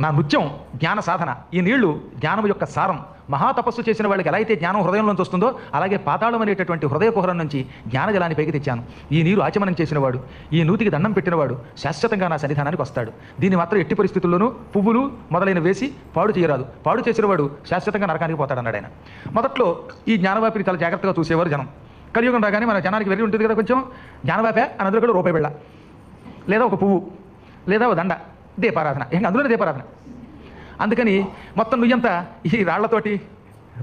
Speaker 1: నా నృత్యం జ్ఞాన సాధన. ఈ నీళ్లు జ్ఞానం యొక్క సారం. మహాతపస్సు చేసిన వాళ్ళకి ఎలా అయితే జ్ఞానం హృదయంలోంచి వస్తుందో అలాగే పాతాళం అనేటటువంటి హృదయ కుహరం నుంచి జ్ఞానజలాన్ని పైకి తెచ్చాను. ఈ నీరు ఆచమనం చేసినవాడు, ఈ నూతికి దండం పెట్టినవాడు శాశ్వతంగా నా సన్నిధానానికి వస్తాడు. దీన్ని మాత్రం ఎట్టి పరిస్థితుల్లోనూ పువ్వులు మొదలైన వేసి పాడు చేయరాదు, పాడు చేసినవాడు శాశ్వతంగా నరకానికి పోతాడన్నాడు ఆయన. మొదట్లో ఈ జ్ఞానవాపిని చాలా జాగ్రత్తగా చూసేవారు జనం. కలియుగం రాగానే మన జనానికి వెళ్ళి ఉంటుంది కదా కొంచెం జ్ఞానవాపే అని అందరూ కూడా రూపాయి బిళ్ళ లేదా ఒక పువ్వు లేదా ఒక దండ, దీపారాధన, ఇంకా అందులోనే దీపారాధన. అందుకని మొత్తం నుయ్యంతా ఈ రాళ్లతోటి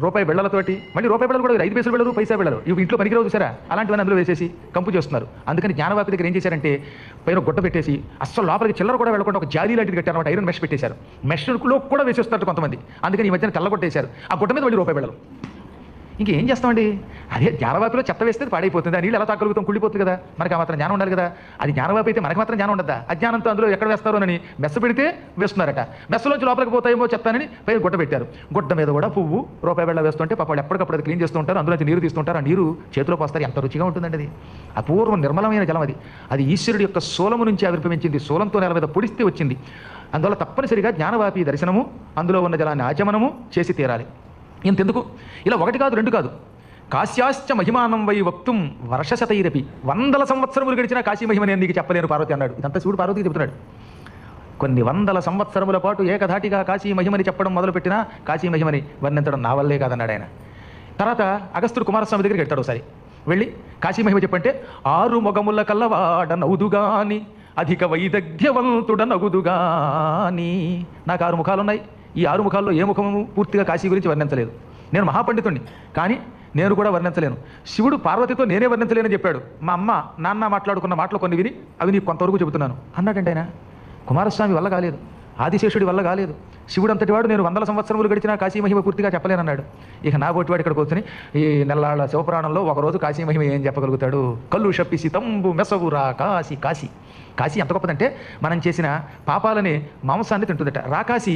Speaker 1: రూపాయి బిళ్ళలతోటి, మళ్ళీ రూపాయి బిళ్ళలు కూడా 5 పైసలు బిళ్ళలు, పైసా బిళ్ళలు, ఇవి ఇంట్లో పనికిరావు చూసారా, అలాంటివన్నీ అందులో వేసేసి కంపు చేస్తున్నారు. అందుకని జ్ఞానవాపి దగ్గర ఏం చేశారంటే పైన గుడ్డ పెట్టేసి అస్సలు లోపలికి చిల్లర కూడా వెళ్ళకుండా ఒక జాలీ లాంటిది కట్టారన్నమాట. ఐరన్ మెష్ పెట్టేశారు. మెష్లో కూడా వేసేస్తారు కొంతమంది. అందుకని ఈ మధ్యన తెల్ల కొట్టేశారు. ఆ గుడ్డ మీద మళ్ళీ రూపాయి బిళ్ళలు. ఇంకేం చేస్తామండి? అదే జ్ఞానవాపిలో చెత్త వేస్తే పాడైపోతుంది. ఆ నీళ్ళు ఎలా తాగలుగుతాం? కుళ్ళిపోతుంది కదా. మనకి ఆ మాత్రం జ్ఞానం ఉండాలి కదా. అది జ్ఞానవాపి అయితే మనకి మాత్రం జ్ఞానం ఉండదా? అజ్ఞానంతో అందులో ఎక్కడ వేస్తారోనని మెస్స పెడితే వేస్తున్నారట. మెస్సలోంచి లోపలికి పోతాయేమో చెప్తానని పైన గుడ్డ పెట్టారు. గుడ్డ మీద కూడా పువ్వు రూపాయి బిళ్ళ వేస్తుంటే పాప వాళ్ళు ఎప్పటికప్పుడు అది క్లీన్ చేస్తూ ఉంటారు. అందులోంచి నీరు తీస్తుంటారు. ఆ నీరు చేతిలో పోస్తారు. ఎంత రుచిగా ఉంటుందండి అది. అపూర్వం నిర్మలమైన జలం అది. అది ఈశ్వరుడి యొక్క సోలము నుంచి ఆవిర్భవించింది. సోలంతో నేల మీద పొడిస్తే వచ్చింది. అందువల్ల తప్పనిసరిగా జ్ఞానవాపి దర్శనము, అందులో ఉన్న జలాన్ని ఆచమనము చేసి తీరాలి. ఇంతెందుకు, ఇలా 1 కాదు 2 కాదు, కాశ్యాశ్చ మహిమానం వై వక్తుం వర్షశతైరపి, 100 సంవత్సరములు గడిచినా కాశీ మహిమ నేను నీకు చెప్పలేను పార్వతి అన్నాడు. ఇదంతా శివుడు పార్వతికి చెబుతున్నాడు. కొన్ని 100 సంవత్సరముల పాటు ఏకధాటిగా కాశీ మహిమని చెప్పడం మొదలుపెట్టినా కాశీ మహిమని వర్ణించడం నా వల్లే కాదన్నాడు ఆయన. తర్వాత అగస్త్యుడు కుమారస్వామి దగ్గరికి వెళ్తాడు. ఒకసారి వెళ్ళి కాశీ మహిమ చెప్పంటే 6 మొగముల కల్లవాడ నవ్వుదుగాని అధిక వైదగ్ధ్యవంతుడ నగుదుగాని. నాకు 6 ముఖాలున్నాయి. ఈ 6 ముఖాల్లో ఏ ముఖము పూర్తిగా కాశీ గురించి వర్ణించలేదు. నేను మహాపండితుణ్ణి, కానీ నేను కూడా వర్ణించలేను. శివుడు పార్వతితో నేనే వర్ణించలేనని చెప్పాడు. మా అమ్మ నాన్న మాట్లాడుకున్న మాటలు కొన్ని విని అవి నీకు కొంతవరకు చెబుతున్నాను అన్నాడంటే ఆయన. కుమారస్వామి వల్ల కాలేదు, ఆదిశేషుడి వల్ల కాలేదు. శివుడు అంతటి వాడు నేను 100 సంవత్సరములు గడిచినా కాశీ మహిమ పూర్తిగా చెప్పలేనన్నాడు. ఇక నా బొట్టివాడు ఇక్కడ కూర్చొని ఈ నెల్లాళ్ళ శివపురాణంలో ఒకరోజు కాశీ మహిమ ఏం చెప్పగలుగుతాడు? కళ్ళు షప్పిసి తంబు మెసవురా కాశీ. కాశీ కాశీ ఎంత గొప్పదంటే మనం చేసిన పాపాలని మాంసాన్ని తింటుందట. రాకాశి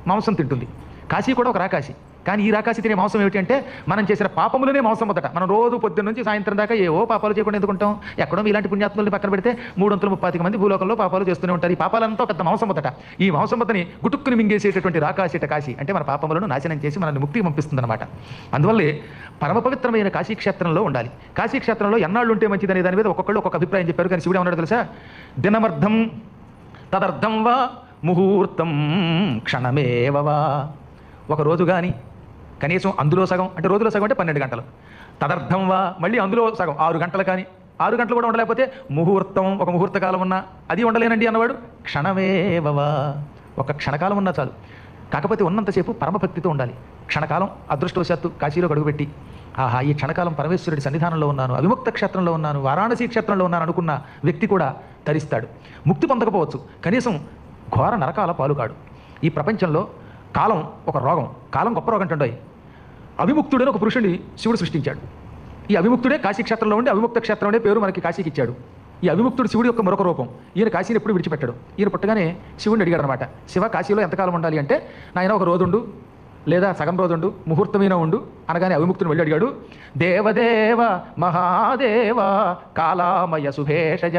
Speaker 1: మాంసం తింటుంది, కాశీ కూడా ఒక రాకాశి. కానీ ఈ రాకాశి తినే మాంసం ఏమిటి అంటే మనం చేసిన పాపములనే మాంసం మొదట. మనం రోజు పొద్దున్న నుంచి సాయంత్రం దాకా ఏవో పాపాలు చేయకుండా ఎందుకుంటాం? ఎక్కడో ఇలాంటి పుణ్యాత్ముల్ని పక్కన పెడితే 335 మంది భూలోకంలో పాపాలు చేస్తూనే ఉంటారు. ఈ పాపాలంతా పెద్ద మాంసం మొదట. ఈ మాంసం మొత్తని గుటుక్కుని మింగేసేటటువంటి రాకాశిట కాశీ అంటే మన పాపములను నాశనం చేసి మనల్ని ముక్తికి పంపిస్తుందన్నమాట. అందువల్లే పరమ పవిత్రమైన కాశీక్షేత్రంలో ఉండాలి. కాశీక్షేత్రంలో ఎన్నాళ్ళు ఉంటే మంచిదనే దాని మీద ఒక్కొక్కళ్ళు ఒక్కొక్క అభిప్రాయం చెప్పారు. కానీ శివుడు ఏమన్నాడు తెలుసా? దినమర్థం తదర్థం వా ముహూర్తం క్షణమేవవా. ఒక రోజు కానీ కనీసం అందులో సగం, అంటే రోజులో సగం అంటే 12 గంటలు. తదర్థం వా మళ్ళీ అందులో సగం 6 గంటలు కానీ 6 గంటలు కూడా ఉండలేకపోతే ముహూర్తం, ఒక ముహూర్త కాలం ఉన్నా అది ఉండలేనండి అన్నవాడు క్షణమేవవా, ఒక క్షణకాలం ఉన్నా చాలు. కాకపోతే ఉన్నంతసేపు పరమభక్తితో ఉండాలి. క్షణకాలం అదృష్టవశాత్తు కాశీలో అడుగుపెట్టి ఆహా ఈ క్షణకాలం పరమేశ్వరుడి సన్నిధానంలో ఉన్నాను, అవిముక్త క్షేత్రంలో ఉన్నాను, వారాణసీ క్షేత్రంలో ఉన్నాను అనుకున్న వ్యక్తి కూడా తరిస్తాడు. ముక్తి పొందకపోవచ్చు, కనీసం ఘోర నరకాల పాలుకాడు. ఈ ప్రపంచంలో కాలం ఒక రోగం, కాలం గొప్ప రోగం అంటుండయి. అవిముక్తుడని ఒక పురుషుడిని శివుడు సృష్టించాడు. ఈ అవిముక్తుడే కాశీ క్షేత్రంలో ఉండి అవిముక్త క్షేత్రం అనే పేరు మనకి కాశీకి ఇచ్చాడు. ఈ అవిముక్తుడు శివుడి యొక్క మరొక రూపం. ఈయన కాశీని ఎప్పుడు విడిచిపెట్టాడు. ఈయన పుట్టగానే శివుడిని అడిగాడు అనమాట, శివ కాశీలో ఎంతకాలం ఉండాలి అంటే, నాయన ఒక రోజుండు లేదా సగం రోజుండు, ముహూర్తమైన ఉండు అనగానే అవిముక్తుని వెళ్ళి అడిగాడు, దేవదేవ మహాదేవ కాలామయ శుభేషజ.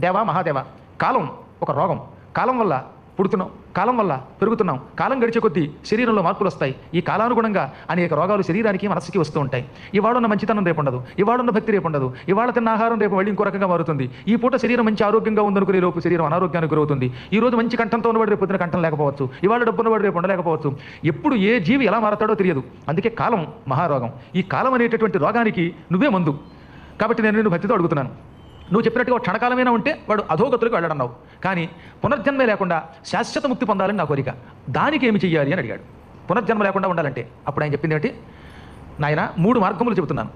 Speaker 1: దేవా మహాదేవ, కాలం ఒక రోగం, కాలం వల్ల పుడుతున్నాం, కాలం వల్ల పెరుగుతున్నాం, కాలం గడిచే కొద్దీ శరీరంలో మార్పులు వస్తాయి. ఈ కాలానుగుణంగా అనేక రోగాలు శరీరానికి మనస్సుకి వస్తూ ఉంటాయి. ఇవాళున్న మంచితనం రేపు ఉండదు, ఇవాళున్న భక్తి రేపు ఉండదు, ఇవాళ తిన్న ఆహారం రేపు మళ్ళీ ఇంకో రకంగా మారుతుంది. ఈ పూట శరీరం మంచి ఆరోగ్యంగా ఉందనుకునే లోపు శరీరం అనారోగ్యానికి గురవుతుంది. ఈ రోజు మంచి కంఠంతో ఉన్నవాడు రేపు పొద్దున కంఠం లేకపోవచ్చు, ఇవాళ డబ్బు ఉన్నవాడు రేపు ఉండలేకపోవచ్చు. ఎప్పుడు ఏ జీవి ఎలా మారతాడో తెలియదు. అందుకే కాలం మహారోగం. ఈ కాలం అనేటటువంటి రోగానికి నువ్వే మందు. కాబట్టి నేను నిన్ను భక్తితో అడుగుతున్నాను, నువ్వు చెప్పినట్టుగా క్షణకాలమైనా ఉంటే వాడు అధోగతులకు వెళ్ళడన్నావు, కానీ పునర్జన్మే లేకుండా శాశ్వత ముక్తి పొందాలని నా కోరిక, దానికి ఏమి చెయ్యాలి అని అడిగాడు. పునర్జన్మ లేకుండా ఉండాలంటే అప్పుడు ఆయన చెప్పింది ఏమిటి, నాయన 3 మార్గములు చెబుతున్నాను.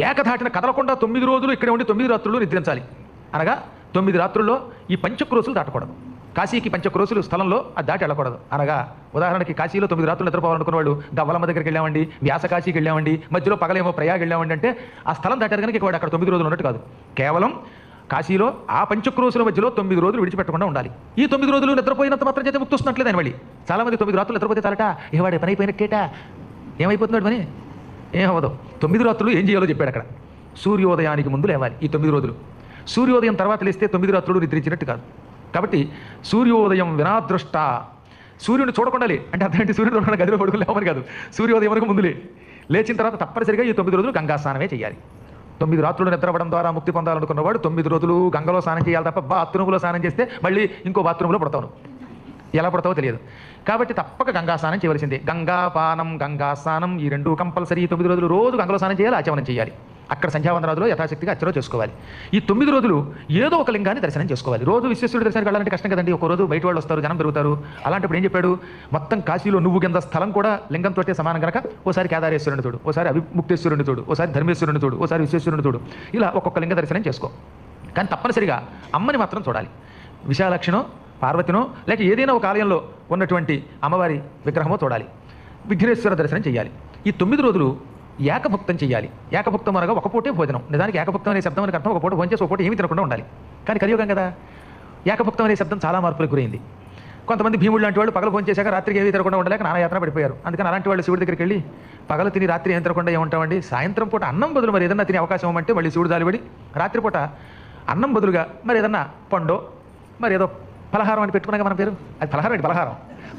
Speaker 1: ఏకధాటిన కదలకుండా 9 రోజులు ఇక్కడే ఉండి 9 రాత్రులు నిద్రించాలి. అనగా 9 రాత్రుల్లో ఈ పంచక్రోసులు దాటకూడదు. కాశీకి పంచక్రోసులు స్థలంలో అది దాటి వెళ్ళకూడదు. అనగా ఉదాహరణకి కాశీలో 9 రాత్రులు నిద్రపోవాలనుకున్న వాళ్ళు గవ్వలమ్మ దగ్గరికి వెళ్ళామండి, వ్యాసకాశీకి వెళ్ళామండి, మధ్యలో పగలేమో ప్రయాగ్ వెళ్ళామండి అంటే ఆ స్థలం దాటారు కనుక వాడు అక్కడ 9 రోజులు ఉన్నట్టు కాదు. కేవలం కాశీలో ఆ పంచక్రోసుల మధ్యలో 9 రోజులు విడిచిపెట్టకుండా ఉండాలి. ఈ 9 రోజులు నిద్రపోయినంత మాత్రం చేత ముక్తి వస్తున్నట్లేదు ఆయన. మళ్ళీ చాలామంది 9 రాత్రులు నిద్రపోతే చాలట, వాడు పని అయిపోయినట్టేట, ఏమైపోతున్నాడు పని, ఏమవ్వదు. 9 రాత్రులు ఏం చేయాలో చెప్పాడు అక్కడ. సూర్యోదయానికి ముందు లేవాలి ఈ 9 రోజులు. సూర్యోదయం తర్వాత లేస్తే 9 రాత్రులు నిద్రించినట్టు కాదు. కాబట్టి సూర్యోదయం వినాదృష్ట, సూర్యుని చూడకుండాలి అంటే అర్థం సూర్యుడు చూడకుండా గదిలో పడుకుని లేవని కాదు, సూర్యోదయం వరకు ముందులే. లేచిన తర్వాత తప్పనిసరిగా ఈ 9 రోజులు గంగా స్నానమే చేయాలి. 9 రాత్రులు నిద్రపడం ద్వారా ముక్తి పొందాలనుకున్నవాడు 9 రోజులు గంగలో స్నానం చేయాలి తప్ప బాత్రూంలో స్నానం చేస్తే మళ్ళీ ఇంకో బాత్రూంలో పడతాను, ఎలా పడతావో తెలియదు. కాబట్టి తప్పక గంగా స్నానం చేయవలసిందే. గంగాపానం గంగా స్నానం ఈ 2 కంపల్సరీ. 9 రోజులు రోజు గంగలో స్నానం చేయాలి, ఆచమనం చేయాలి. అక్కడ సంధ్యావందనాదులో యథాశక్తిగా అర్చన చేసుకోవాలి. ఈ 9 రోజులు ఏదో ఒక లింగాన్ని దర్శనం చేసుకోవాలి. రోజు విశ్వేశ్వరుడి దర్శనానికి వెళ్ళాలంటే కష్టం కదండి. ఒక రోజు బయట వాళ్ళు వస్తారు, జనం పెరుగుతారు. అలాంటప్పుడు ఏం చెప్పాడు, మొత్తం కాశీలో నువ్వు కింద స్థలం కూడా లింగంతో సమానం కనుక ఓసారి కేదారేశ్వరుని తోడు, ఓసారి అవిముక్తేశ్వరుని తోడు, ఓసారి ధర్మేశ్వరుని తోడు, ఓసారి విశ్వేశ్వరుని తోడు, ఇలా ఒక్కొక్క లింగ దర్శనం చేసుకో. కానీ తప్పనిసరిగా అమ్మని మాత్రం చూడాలి. విశాలాక్షినో పార్వతినో లేక ఏదైనా ఒక ఆలయంలో ఉన్నటువంటి అమ్మవారి విగ్రహమో చూడాలి. విఘ్నేశ్వర దర్శనం చేయాలి. ఈ 9 రోజులు ఏకభుక్తం చేయాలి. ఏకభుక్తం అనగా ఒక పూటే భోజనం. నిజానికి ఏకభుక్తం అనే శబ్దం అని అర్థం ఒక పూట భోజనం చేసి ఒక పూట ఏమీ తినకుండా ఉండాలి. కానీ కలియుగం కదా, ఏకభుక్తం అనే శబ్దం చాలా మార్పులకు గురైంది. కొంతమంది భీముడు లాంటి వాళ్ళు పగలు భోజనం చేశాక రాత్రికి ఏమీ తినకుండా ఉండలేక నానాయాత్ర పడిపోయారు. అందుకని అలాంటి వాళ్ళు శివుడి దగ్గరికి వెళ్ళి పగలు తిని రాత్రి ఏం తినకుండా ఏముంటామండి, సాయంత్రం పూట అన్నం బదులు మరి ఏదన్నా తినే అవకాశం ఇవ్వమంటే మళ్ళీ శివుడు జాలిపడి రాత్రిపూట అన్నం బదులుగా మరి ఏదన్నా పండో మరి ఏదో పలహారం అని పెట్టుకున్నాక మన పేరు, అది పలహారం ఏంటి,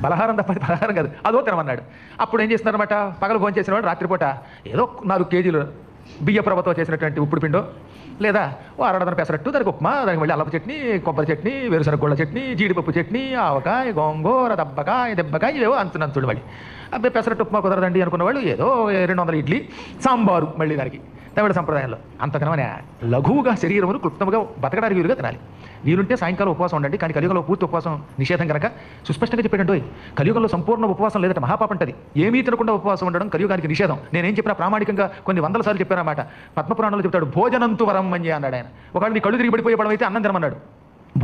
Speaker 1: బలహారం తప్ప పలహారం కాదు, అదో తినమన్నాడు. అప్పుడు ఏం చేస్తున్నారన్నమాట, పగలు భోజనం చేసిన వాడు రాత్రిపూట ఏదో 4 కేజీలు బియ్య ప్రభతో చేసినటువంటి ఉప్పుడు పిండో లేదా ఓ అరడదన పెసరట్టు, దానికి ఉప్మా, దానికి మళ్ళీ అల్లపు చట్నీ, కొబ్బరి చట్నీ, వేరుశనగ గుళ్ళ చట్నీ, జీడిపప్పు చట్నీ, ఆవకాయ, గోంగూర, దెబ్బకాయ ఇవేవో అంతునంతుడు. మళ్ళీ అబ్బాయి పెసరట్టు ఉప్మా కుదరదండి అనుకున్న వాళ్ళు ఏదో 200 ఇడ్లీ సాంబారు మళ్ళీ దానికి తమిళ సంప్రదాయంలో. అంతకనమనే లఘువుగా శరీరమును క్లుప్తముగా బతకడానికి వీలుగా తినాలి. వీలుంటే సాయంకాలం ఉపవాసం ఉండండి. కానీ కలియుగంలో పూర్తి ఉపవాసం నిషేధం కనుక సుస్పష్టంగా చెప్పాడండి, కలియుగంలో సంపూర్ణ ఉపవాసం లేదట, మహాపాపంటది. ఏమీ తినకుండా ఉపవాసం ఉండడం కలియుగానికి నిషేధం. నేనేం చెప్పినా ప్రామాణికంగా కొన్ని 100 సార్లు చెప్పానన్నమాట. పద్మపురాణంలో చెప్తాడు, భోజనంతు వరం మన్య అన్నాడు ఆయన. ఒకవేళ నీ కళ్ళు తిరిగి పడిపోయే పడవ అయితే అన్నం తినమన్నాడు.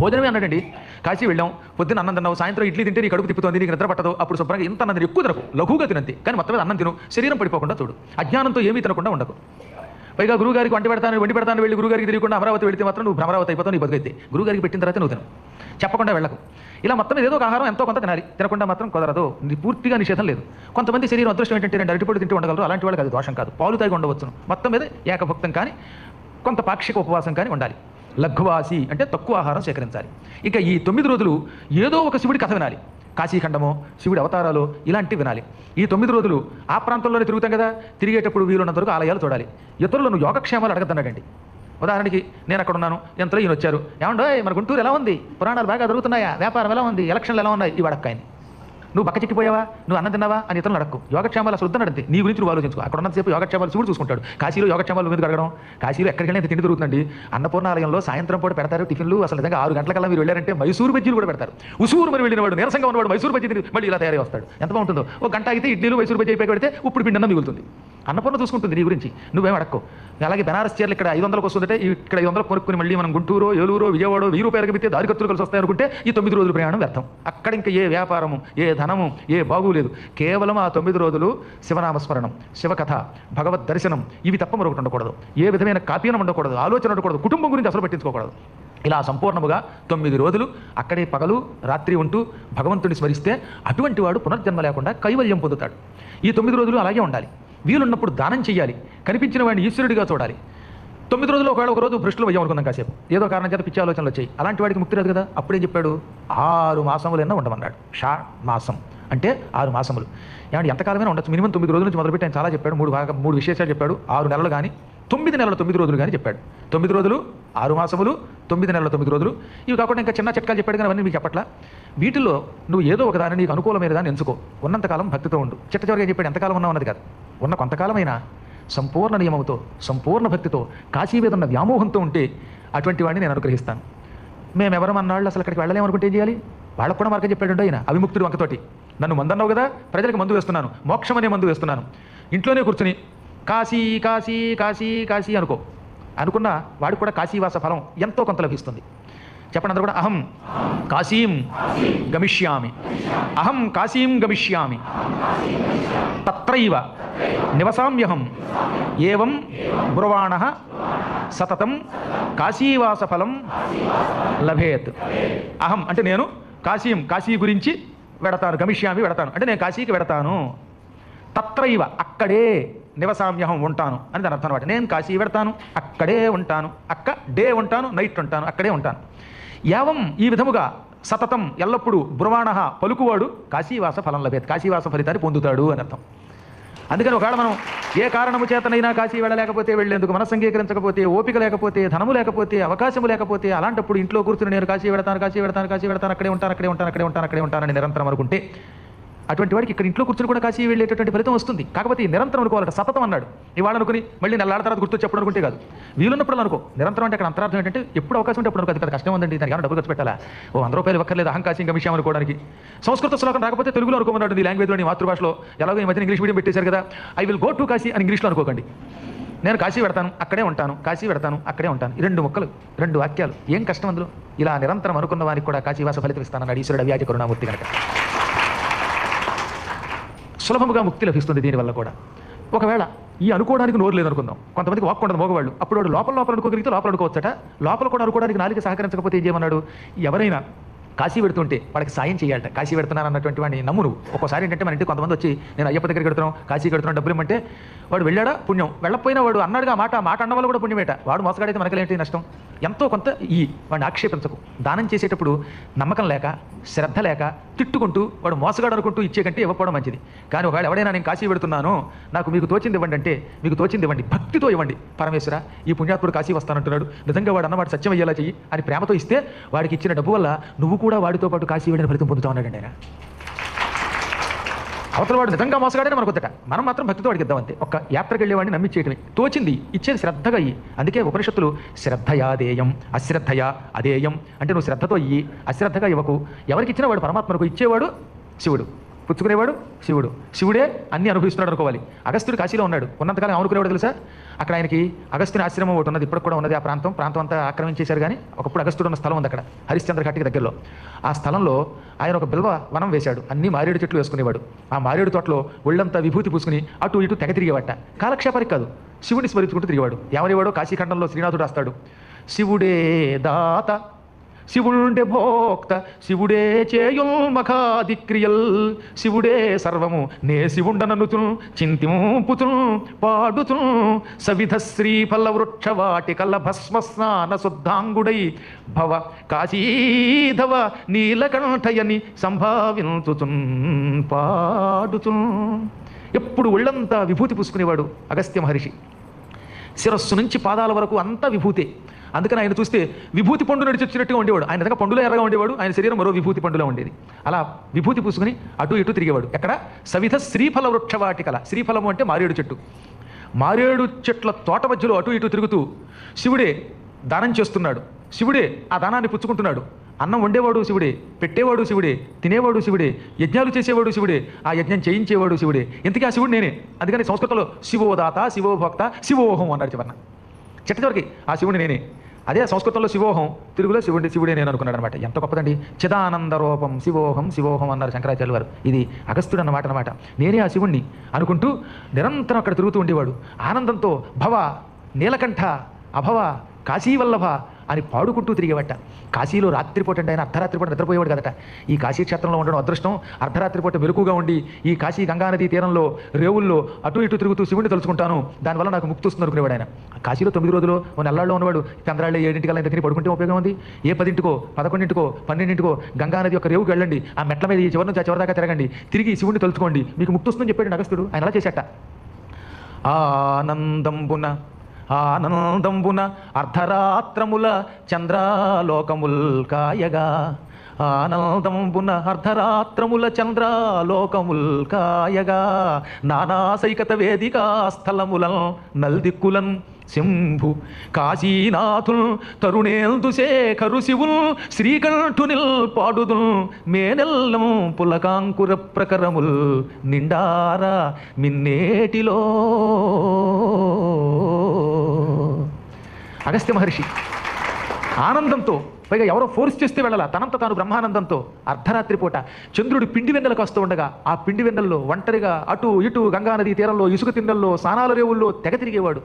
Speaker 1: భోజనమే అన్నాడండి. కాశీ వెళ్ళాం, పొద్దున్న అన్నం తిన్నావు, సాయంత్రం ఇడ్లీ తింటే నీ కడుపు తిప్పుతోంది, నీకు నిద్ర పట్టదు, అప్పుడు శుభ్రంగా ఇంత అన్నం ఎక్కువ తినకు, లఘువుగా తినంతి, కానీ మొత్తం మీద అన్నం తిను, శరీరం పడిపోకుండా చూడు, అజ్ఞానంతో ఏమీ తినకుండా ఉండకు. పైగా గురుగారికి వండి పెడతాను వెళ్ళి గురుగారికి తిరిగకుండా అమరావతి వెళితే మాత్రం నువ్వు భ్రమరావతి అయిపోతావు, నీ బతుకైతే. గురుగారికి పెట్టిన తర్వాత నువ్వు తిను, చెప్పకుండా వెళ్ళకు. ఇలా మొత్తం ఏదో ఒక ఆహారం ఎంతో కొంత తినాలి, తినకుండా మాత్రం కుదరదు. పూర్తిగా నిషేధం లేదు. కొంతమంది శరీరం అదృష్టం ఏంటంటే 2 అరటిపళ్ళు తింటూ ఉండగలరు, అలాంటి వాళ్ళకి అది దోషం కాదు, పాలు తాగి ఉండవచ్చును. మొత్తం మీద ఏకభుక్తం కానీ కొంత పాక్షిక ఉపవాసం కానీ ఉండాలి. లఘువాసి అంటే తక్కువ ఆహారం సేకరించాలి. ఇక ఈ 9 రోజులు ఏదో ఒక శివుడి కథ వినాలి. కాశీఖండమో శివుడి అవతారాలు ఇలాంటివి వినాలి. ఈ 9 రోజులు ఆ ప్రాంతంలోనే తిరుగుతాం కదా, తిరిగేటప్పుడు వీలున్నంత వరకు ఆలయాలు చూడాలి. ఇతరులను యోగక్షేమాలు అడగద్దన్నాడండి. ఉదాహరణకి నేను అక్కడ ఉన్నాను, ఎంతలో ఈయన వచ్చారు, ఏమండో మన గుంటూరు ఎలా ఉంది, పురాణాలు బాగా జరుగుతున్నాయా, వ్యాపారం ఎలా ఉంది, ఎలక్షన్లు ఎలా ఉన్నాయి, ఇవి అడక్కాయని. నువ్వు బక్క చిక్కిపోయావా, నువ్వు అన్నం తిన్నావా అని ఇతరులు అడక్కు. యోగక్షేమాలు అసలు వద్దనంతే, నీ గురించి నువ్వు ఆలోచించుకో. అక్కడ ఉన్నంతసేపు యోగక్షేమాలు శివుడు చూసుకుంటాడు. కాశీలో యోగక్షేమాలు ఎందుకు అడగడం? కాశీలో ఎక్కడికి వెళ్ళినా తిండి దొరుకుతుందండి. అన్నపూర్ణాలయంలో సాయంత్రం పూట పెడతారు టిఫిన్లు. అసలు నిజంగా 6 గంటలకల్లా మీరు వెళ్ళారంటే మైసూరు బజ్జీలు కూడా పెడతారు. ఉసూరు మరి వెళ్ళిన వాడు, నీరసంగా ఉన్నవాడు మైసూరు బజ్జీ తిని మళ్ళీ ఇలా తయారై వస్తాడు. ఎంత బాగుంటుందో. ఒక గంట అయితే ఇడ్లీలు మైసూరు బజ్జీ అయిపోయి పెడితే ఇప్పుడు పిండన్న మిగులుతుంది. అన్నపూర్ణ చూసుకుంటుంది నీ గురించి, నువ్వేం అడక్కో. అలాగే బెనారస్ చీరలు ఇక్కడ 500కు వస్తుందంటే ఇక్కడ 500 కొనుక్కుని మళ్ళీ మనం గుంటూరు, ఏలూరు, విజయవాడ 1000 రూపాయలకి పెడితే దారి ఖర్చులు కలిసి వస్తాయి అనుకుంటే ఈ 9 రోజుల ప్రయాణం వ్యర్థం. అక్కడ ఇంకా ఏ వ్యాపారము, ఏ ధనము, ఏ బాగు లేదు. కేవలం ఆ 9 రోజులు శివనామస్మరణం, శివకథ, భగవద్ దర్శనం, ఇవి తప్ప మరొకటి ఉండకూడదు. ఏ విధమైన కాపీనం ఉండకూడదు, ఆలోచన ఉండకూడదు, కుటుంబం గురించి అసలు పట్టించుకోకూడదు. ఇలా సంపూర్ణముగా 9 రోజులు అక్కడే పగలు రాత్రి ఉంటూ భగవంతుని స్మరిస్తే అటువంటి వాడు పునర్జన్మ లేకుండా కైవల్యం పొందుతాడు. ఈ 9 రోజులు అలాగే ఉండాలి. వీలున్నప్పుడు దానం చేయాలి. కనిపించిన వాడిని ఈశ్వరుడిగా చూడాలి. 9 రోజులు ఒకవేళ ఒక రోజు భ్రష్టులు అయ్యాం అనుకుందాం, కాసేపు ఏదో కారణం చేత పిచ్చి ఆలోచనలు వచ్చాయి, అలాంటి వాడికి ముక్తి రాదు కదా. అప్పుడేం చెప్పాడు? 6 మాసములైనా ఉండమన్నాడు. మాసం అంటే 6 మాసములు. ఏమంటే ఎంతకాలమైనా ఉండొచ్చు. మినిమం 9 రోజుల నుంచి మొదలుపెట్టి ఆయన చాలా చెప్పాడు. 3 విశేషాలు చెప్పాడు. 6 నెలలు కానీ 9 నెలల 9 రోజులు కానీ చెప్పాడు. 9 రోజులు 6 మాసములు, 9 నెలల 9 రోజులు. ఇవి కాకుండా ఇంకా చిన్న చిట్కాలు చెప్పాడు కానీ అవన్నీ మీకు చెప్పట్లా. వీటిలో నువ్వు ఏదో ఒక దాన్ని నీకు అనుకూలమైన దాన్ని ఎంచుకో. ఉన్నంతకాలం భక్తితో ఉండు. చివరిగా చెప్పాడు ఎంతకాలం ఉన్నావు అన్నది కాదు. ఉన్న కొంతకాలమైనా సంపూర్ణ నియమంతో, సంపూర్ణ భక్తితో, కాశీ మీద ఉన్న వ్యామోహంతో ఉంటే అటువంటి వాడిని నేను అనుగ్రహిస్తాను. మేమెవరమన్నాళ్ళు అసలు అక్కడికి వెళ్ళలేమనుకుంటే ఏం చేయాలి? వాళ్ళకు కూడా మార్గం చెప్పాడు ఆయన, అవిముక్తుడు వంకతోటి. నన్ను మందన్నావు కదా, ప్రజలకు మందు వేస్తున్నాను, మోక్షం అనే మందు వేస్తున్నాను. ఇంట్లోనే కూర్చుని కాశీ కాశీ కాశీ కాశీ అనుకున్న వాడికి కూడా కాశీవాస ఫలం ఎంతో కొంత లభిస్తుంది. చెప్పండి అందరూ కూడా, అహం కాశీం గమిష్యామి, అహం కాశీం గమిష్యామి, తత్రైవ నివసామ్యహం, ఏవం బ్రువాణః సతతం కాశీవాస ఫలం లభేత్. అహం అంటే నేను, కాశీం కాశీ గురించి వెడతాను, గమిష్యామి వెడతాను అంటే నేను కాశీకి వెడతాను, తత్రైవ అక్కడే, నివసామ్యహం ఉంటాను అని దాని అర్థం అనమాట. నేను కాశీ వెడతాను, అక్కడే ఉంటాను, డే ఉంటాను, నైట్ ఉంటాను, అక్కడే ఉంటాను. యావం ఈ విధముగా సతతం ఎల్లప్పుడూ బ్రువాణః పలుకువాడు కాశీవాస ఫలం లభేత్, కాశీవాస ఫలితాన్ని పొందుతాడు అని అర్థం. అందుకని ఒకవేళ మనం ఏ కారణము చేతనైనా కాశీ వెళ్ళలేకపోతే, వెళ్ళేందుకు మనస్సు అంగీకరించకపోతే, ఓపిక లేకపోతే, ధనము లేకపోతే, అవకాశము లేకపోతే, అలాంటప్పుడు ఇంట్లో కూర్చుని నేను కాశీ వెడతాను, కాశీ వెడతాను, కాశీ వెడతాను, అక్కడే ఉంటాను, అక్కడే ఉంటాను, అక్కడే ఉంటాను, అక్కడే ఉంటానని నిరంతరం అనుకుంటే అటువంటి వాడికి ఇక్కడ ఇంట్లో కూర్చుని కూడా కాశీ వెళ్ళేటటువంటి ఫలితం వస్తుంది. కాకపోతే ఈ నిరంతరం అనుకోవాలంటే సతతం అన్నాడు. ఇవాళ అనుకుని మళ్ళీ నెలల తర్వాత గుర్తు చెప్పడం అనుకుంటే కాదు, వీలున్నప్పుడు అనుకో. నిరంతరం అంటే అక్కడ అంతరార్థం ఏంటంటే ఎప్పుడు అవకాశం ఉంటే అప్పుడు అనుకో. అది పెద్ద కష్టం ఉందండి, దానికి డబ్బులు ఖర్చు పెట్టాలా, 100 రూపాయలు ఇవ్వక్కర్లేదు అహం కాశీ గమిష్యామి అనుకోవడానికి. సంస్కృత శ్లోకం రాకపోతే తెలుగులో అనుకోమన్నాడు, ఈ లాంగ్వేజ్లో, నీ మాతృభాషలో. ఎలాగో ఈ మధ్యన ఇంగ్లీష్ మీడియం పెట్టేశారు కదా, I will go to Kashi అని ఇంగ్లీష్లో అనుకోకండి. నేను కాశీ వెడతాను, అక్కడే ఉంటాను, కాశీ వెడతాను, అక్కడే ఉంటాను. 2 ముక్కలు, 2 వాక్యాలు, ఏం కష్టం అందులో. ఇలా నిరంతరం అనుకున్న వారికి కూడా కాశీవాస ఫలితం ఇస్తానన్నాడు ఈశ్వరుడు అవ్యాజ కరుణామూర్తి కనుక. సులభముగా ముక్తి లభిస్తుంది దీనివల్ల కూడా. ఒకవేళ ఈ అనుకోవడానికి నోరు లేదనుకుందాం, కొంతమందికి వాక్కు ఉండదు మగవాళ్ళు, అప్పుడు వాడు లోపల అనుకోగలిగితే లోపల అనుకోవచ్చట. లోపల కూడా అనుకోవడానికి నాలుగు సహకరించకపోతే ఏం చేయమన్నాడు? ఎవరైనా కాశీ పెడుతుంటే వాళ్ళకి సాయం చేయాలట. కాశీ పెడుతున్నాను అన్నటువంటి వాడిని నమ్ము నువ్వు. ఒక్కోసారి ఏంటంటే మన ఇంటికి కొంతమంది వచ్చి నేను అయ్యప్ప దగ్గరికి వెళ్తున్నాను, కాశీ కడుతున్నాను, డబ్బులు ఇమ్మంటే వాడు వెళ్ళాడా పుణ్యం, వెళ్ళకపోయినా వాడు అన్నాడుగా మాట అన్న వాళ్ళు కూడా పుణ్యమేట. వాడు మోసగాడైతే మనకేంటి నష్టం? ఎంతో కొంత వాడిని ఆక్షేపించకు. దానం చేసేటప్పుడు నమ్మకం లేక, శ్రద్ధ లేక, తిట్టుకుంటూ వాడు మోసగాడు అనుకుంటూ ఇచ్చే కంటే ఇవ్వకపోవడం మంచిది. కానీ ఒకవేళ ఎవడైనా నేను కాశీ పెడుతున్నాను, నాకు మీకు తోచింది ఇవ్వండి అంటే మీకు తోచింది ఇవ్వండి, భక్తితో ఇవ్వండి. పరమేశ్వర ఈ పుణ్యాత్ముడు కాశీ వస్తానంటున్నాడు, నిజంగా వాడు అన్నమాట సత్యం అయ్యేలా చెయ్యి అని ప్రేమతో ఇస్తే వాడికి ఇచ్చిన డబ్బు వల్ల నువ్వు కూడా వాడితో పాటు కాశీ వెళ్ళిన ఫలితం పొందుతా ఉన్నాడండి ఆయన. అవతల వాడు నిజంగా మోసగాడని మనకు వద్దట, మనం మాత్రం భక్తితో వాడికి ఇద్దాం అంతే. ఒక యాత్రకు వెళ్ళేవాడిని నమ్మిచ్చేయటమే, తోచింది ఇచ్చేది శ్రద్ధగా ఇయ్యి. అందుకే ఉపనిషత్తులు శ్రద్ధయా దేయం అశ్రద్ధయా అదేయం అంటే నువ్వు శ్రద్ధతో ఇయ్యి, అశ్రద్ధగా ఇవ్వకు. ఎవరికి ఇచ్చినా వాడు పరమాత్మకు, ఇచ్చేవాడు శివుడు, పుచ్చుకునేవాడు శివుడు. శివుడే అన్ని అనుభవిస్తున్నాడు అనుకోవాలి. అగస్త్యుడు కాశీలో ఉన్నాడు, ఉన్నంతకాలం అనుకునేవాడు తెలుసా? అక్కడ ఆయనకి అగస్త్యుని ఆశ్రమం ఒకటి ఉన్నది, ఇప్పుడు కూడా ఉన్నది. ఆ ప్రాంతం అంతా ఆక్రమించేశారు. కానీ ఒకప్పుడు అగస్త్యుడు ఉన్న స్థలం ఉంది అక్కడ, హరిశ్చంద్ర ఘాటికి దగ్గరలో. ఆ స్థలంలో ఆయన ఒక బిల్వ వనం వేశాడు, అన్ని మారేడు చెట్లు వేసుకునేవాడు. ఆ మారేడు తోటలో ఒళ్ళంతా విభూతి పూసుకుని అటు ఇటు తెగ తిరిగేవాట. కాలక్షేపానికి కాదు, శివుడిని స్మరించుకుంటూ తిరిగేవాడు. ఎవరేవాడో కాశీఖండంలో శ్రీనాథుడు రాస్తాడు, శివుడే దాత శివుండే భోక్త శివుడే చేయుల్ మఖాదిక్రియల్ శివుడే సర్వము నే శివుండననుతుల్ చింతింపుతుల్ పాడుతుల్ సవిధ శ్రీఫల వృక్షవాటికల భస్మస్నాన శుద్ధాంగుడై భవ కాశీధవ నీలకంఠయని సంభావించుతున్ పాడుతున్. ఎప్పుడు ఒళ్ళంతా విభూతి పూసుకునేవాడు అగస్త్య మహర్షి. శిరస్సు నుంచి పాదాల వరకు అంతా విభూతే. అందుకని ఆయన చూస్తే విభూతి పండు నడిచొచ్చినట్టుగా ఉండేవాడు. ఆయన నిజంగా పండులో ఎర్రగా ఉండేవాడు, ఆయన శరీరం మరో విభూతి పండులో ఉండేది. అలా విభూతి పూసుకుని అటు ఇటు తిరిగేవాడు. ఎక్కడ? సవిధ శ్రీఫల వృక్షవాటికల. శ్రీఫలము అంటే మారేడు చెట్టు. మారేడు చెట్ల తోట మధ్యలో అటు ఇటు తిరుగుతూ శివుడే దానం చేస్తున్నాడు, శివుడే ఆ దానాన్ని పుచ్చుకుంటున్నాడు. అన్నం వండేవాడు శివుడే, పెట్టేవాడు శివుడే, తినేవాడు శివుడే, యజ్ఞాలు చేసేవాడు శివుడే, ఆ యజ్ఞం చేయించేవాడు శివుడే. ఇంతకీ ఆ శివుడు నేనే. అందుకని సంస్కృతంలో శివోదాత, శివోభక్త, శివోహం అన్నాడు చివరన. చివరికి ఆ శివుడు నేనే. అదే సంస్కృతంలో శివోహం, తెలుగులో శివుడే నేను అనుకున్నాడు అనమాట. ఎంత గొప్పదండి! చిదానంద రూపం శివోహం శివోహం అన్నారు శంకరాచార్యులు వారు. ఇది అగస్త్యుడు అన్నమాట. నేనే ఆ శివుణ్ణి అనుకుంటూ నిరంతరం అక్కడ తిరుగుతూ ఉండేవాడు. ఆనందంతో భవ నీలకంఠ అభవ కాశీవల్లభ అని పాడుకుంటూ తిరిగేవట. కాశీలో రాత్రిపూట అంటే ఆయన అర్ధరాత్రిపూట నిద్రపోయేవాడు కదట. ఈ కాశీ క్షేత్రంలో ఉండడం అదృష్టం. అర్ధరాత్రిపూట మెలకుగా ఉండి ఈ కాశీ గంగానదీ తీరంలో రేవుల్లో అటు ఇటు తిరుగుతూ శివుడిని తలుచుకుంటాను, దానివల్ల నాకు ముక్తి వస్తుంది అనుకునేవాడు ఆయన. కాశీలో 9 రోజులు ఓ నెలల్లో ఉన్నవాడు చంద్రాళ్ళు 7 దగ్గర పడుకుంటే ఉపయోగం ఉంది. ఏ 10కో 11కో 12కో గంగానది యొక్క రేవుకి వెళ్ళండి, ఆ మెట్ల మీద ఈ చివరి నుంచి ఆ చివరి దాకా తిరగండి, తిరిగి శివుడిని తలుచుకోండి, మీకు ముక్తి వస్తుందని చెప్పాడు అగస్త్యుడు. ఆయన అలా చేశాట. ఆనందంబున అర్ధరాత్రముల చంద్రాలోకముల్ కాయగా, ఆనందంబున అర్ధరాత్రముల చంద్రాలోకముల్ కాయగా, నానాసైకత వేదికా స్థలములన్ నల్దిక్కులన్ శంభు కాశీనాథుల్ తరుణేందు శేఖరు శివుల్ శ్రీకంఠునిల్ పాడుదుల్ మేనెల్లం పులకాంకుర ప్రకరముల్ నిండారా మిన్నేటిలో. అగస్త్య మహర్షి ఆనందంతో, పైగా ఎవరో ఫోర్స్ చేస్తే వెళ్ళాల, తనంత తాను బ్రహ్మానందంతో అర్ధరాత్రి పూట చంద్రుడు పిండి వెన్నెలకు వస్తూ ఉండగా ఆ పిండి వెన్నెల్లో ఒంటరిగా అటు ఇటు గంగానదీ తీరంలో ఇసుక తిన్నెల్లో స్నానాల రేవుల్లో తెగ తిరిగేవాడు.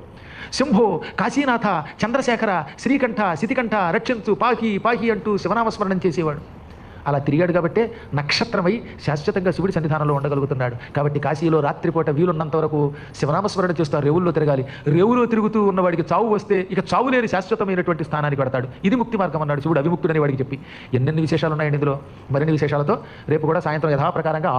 Speaker 1: శంభో కాశీనాథ చంద్రశేఖర శ్రీకంఠ శితికంఠ రక్షించు పాహి పాహి అంటూ శివనామస్మరణం చేసేవాడు. అలా తిరిగాడు కాబట్టే నక్షత్రమై శాశ్వతంగా శివుడి సన్నిధానంలో ఉండగలుగుతున్నాడు. కాబట్టి కాశీలో రాత్రిపూట వీలున్నంత వరకు శివనామస్మరణ చేస్తూ రేవుల్లో తిరగాలి. రేవులో తిరుగుతూ ఉన్నవాడికి చావు వస్తే ఇక చావు లేని శాశ్వతమైనటువంటి స్థానానికి పెడతాడు. ఇది ముక్తి మార్గం అన్నాడు శివుడు అవిముక్తుడని వాడికి చెప్పి. ఎన్నెన్ని విశేషాలు ఉన్నాయండి ఇందులో. మరిన్ని విశేషాలతో రేపు కూడా సాయంత్రం యథాప్రకారంగా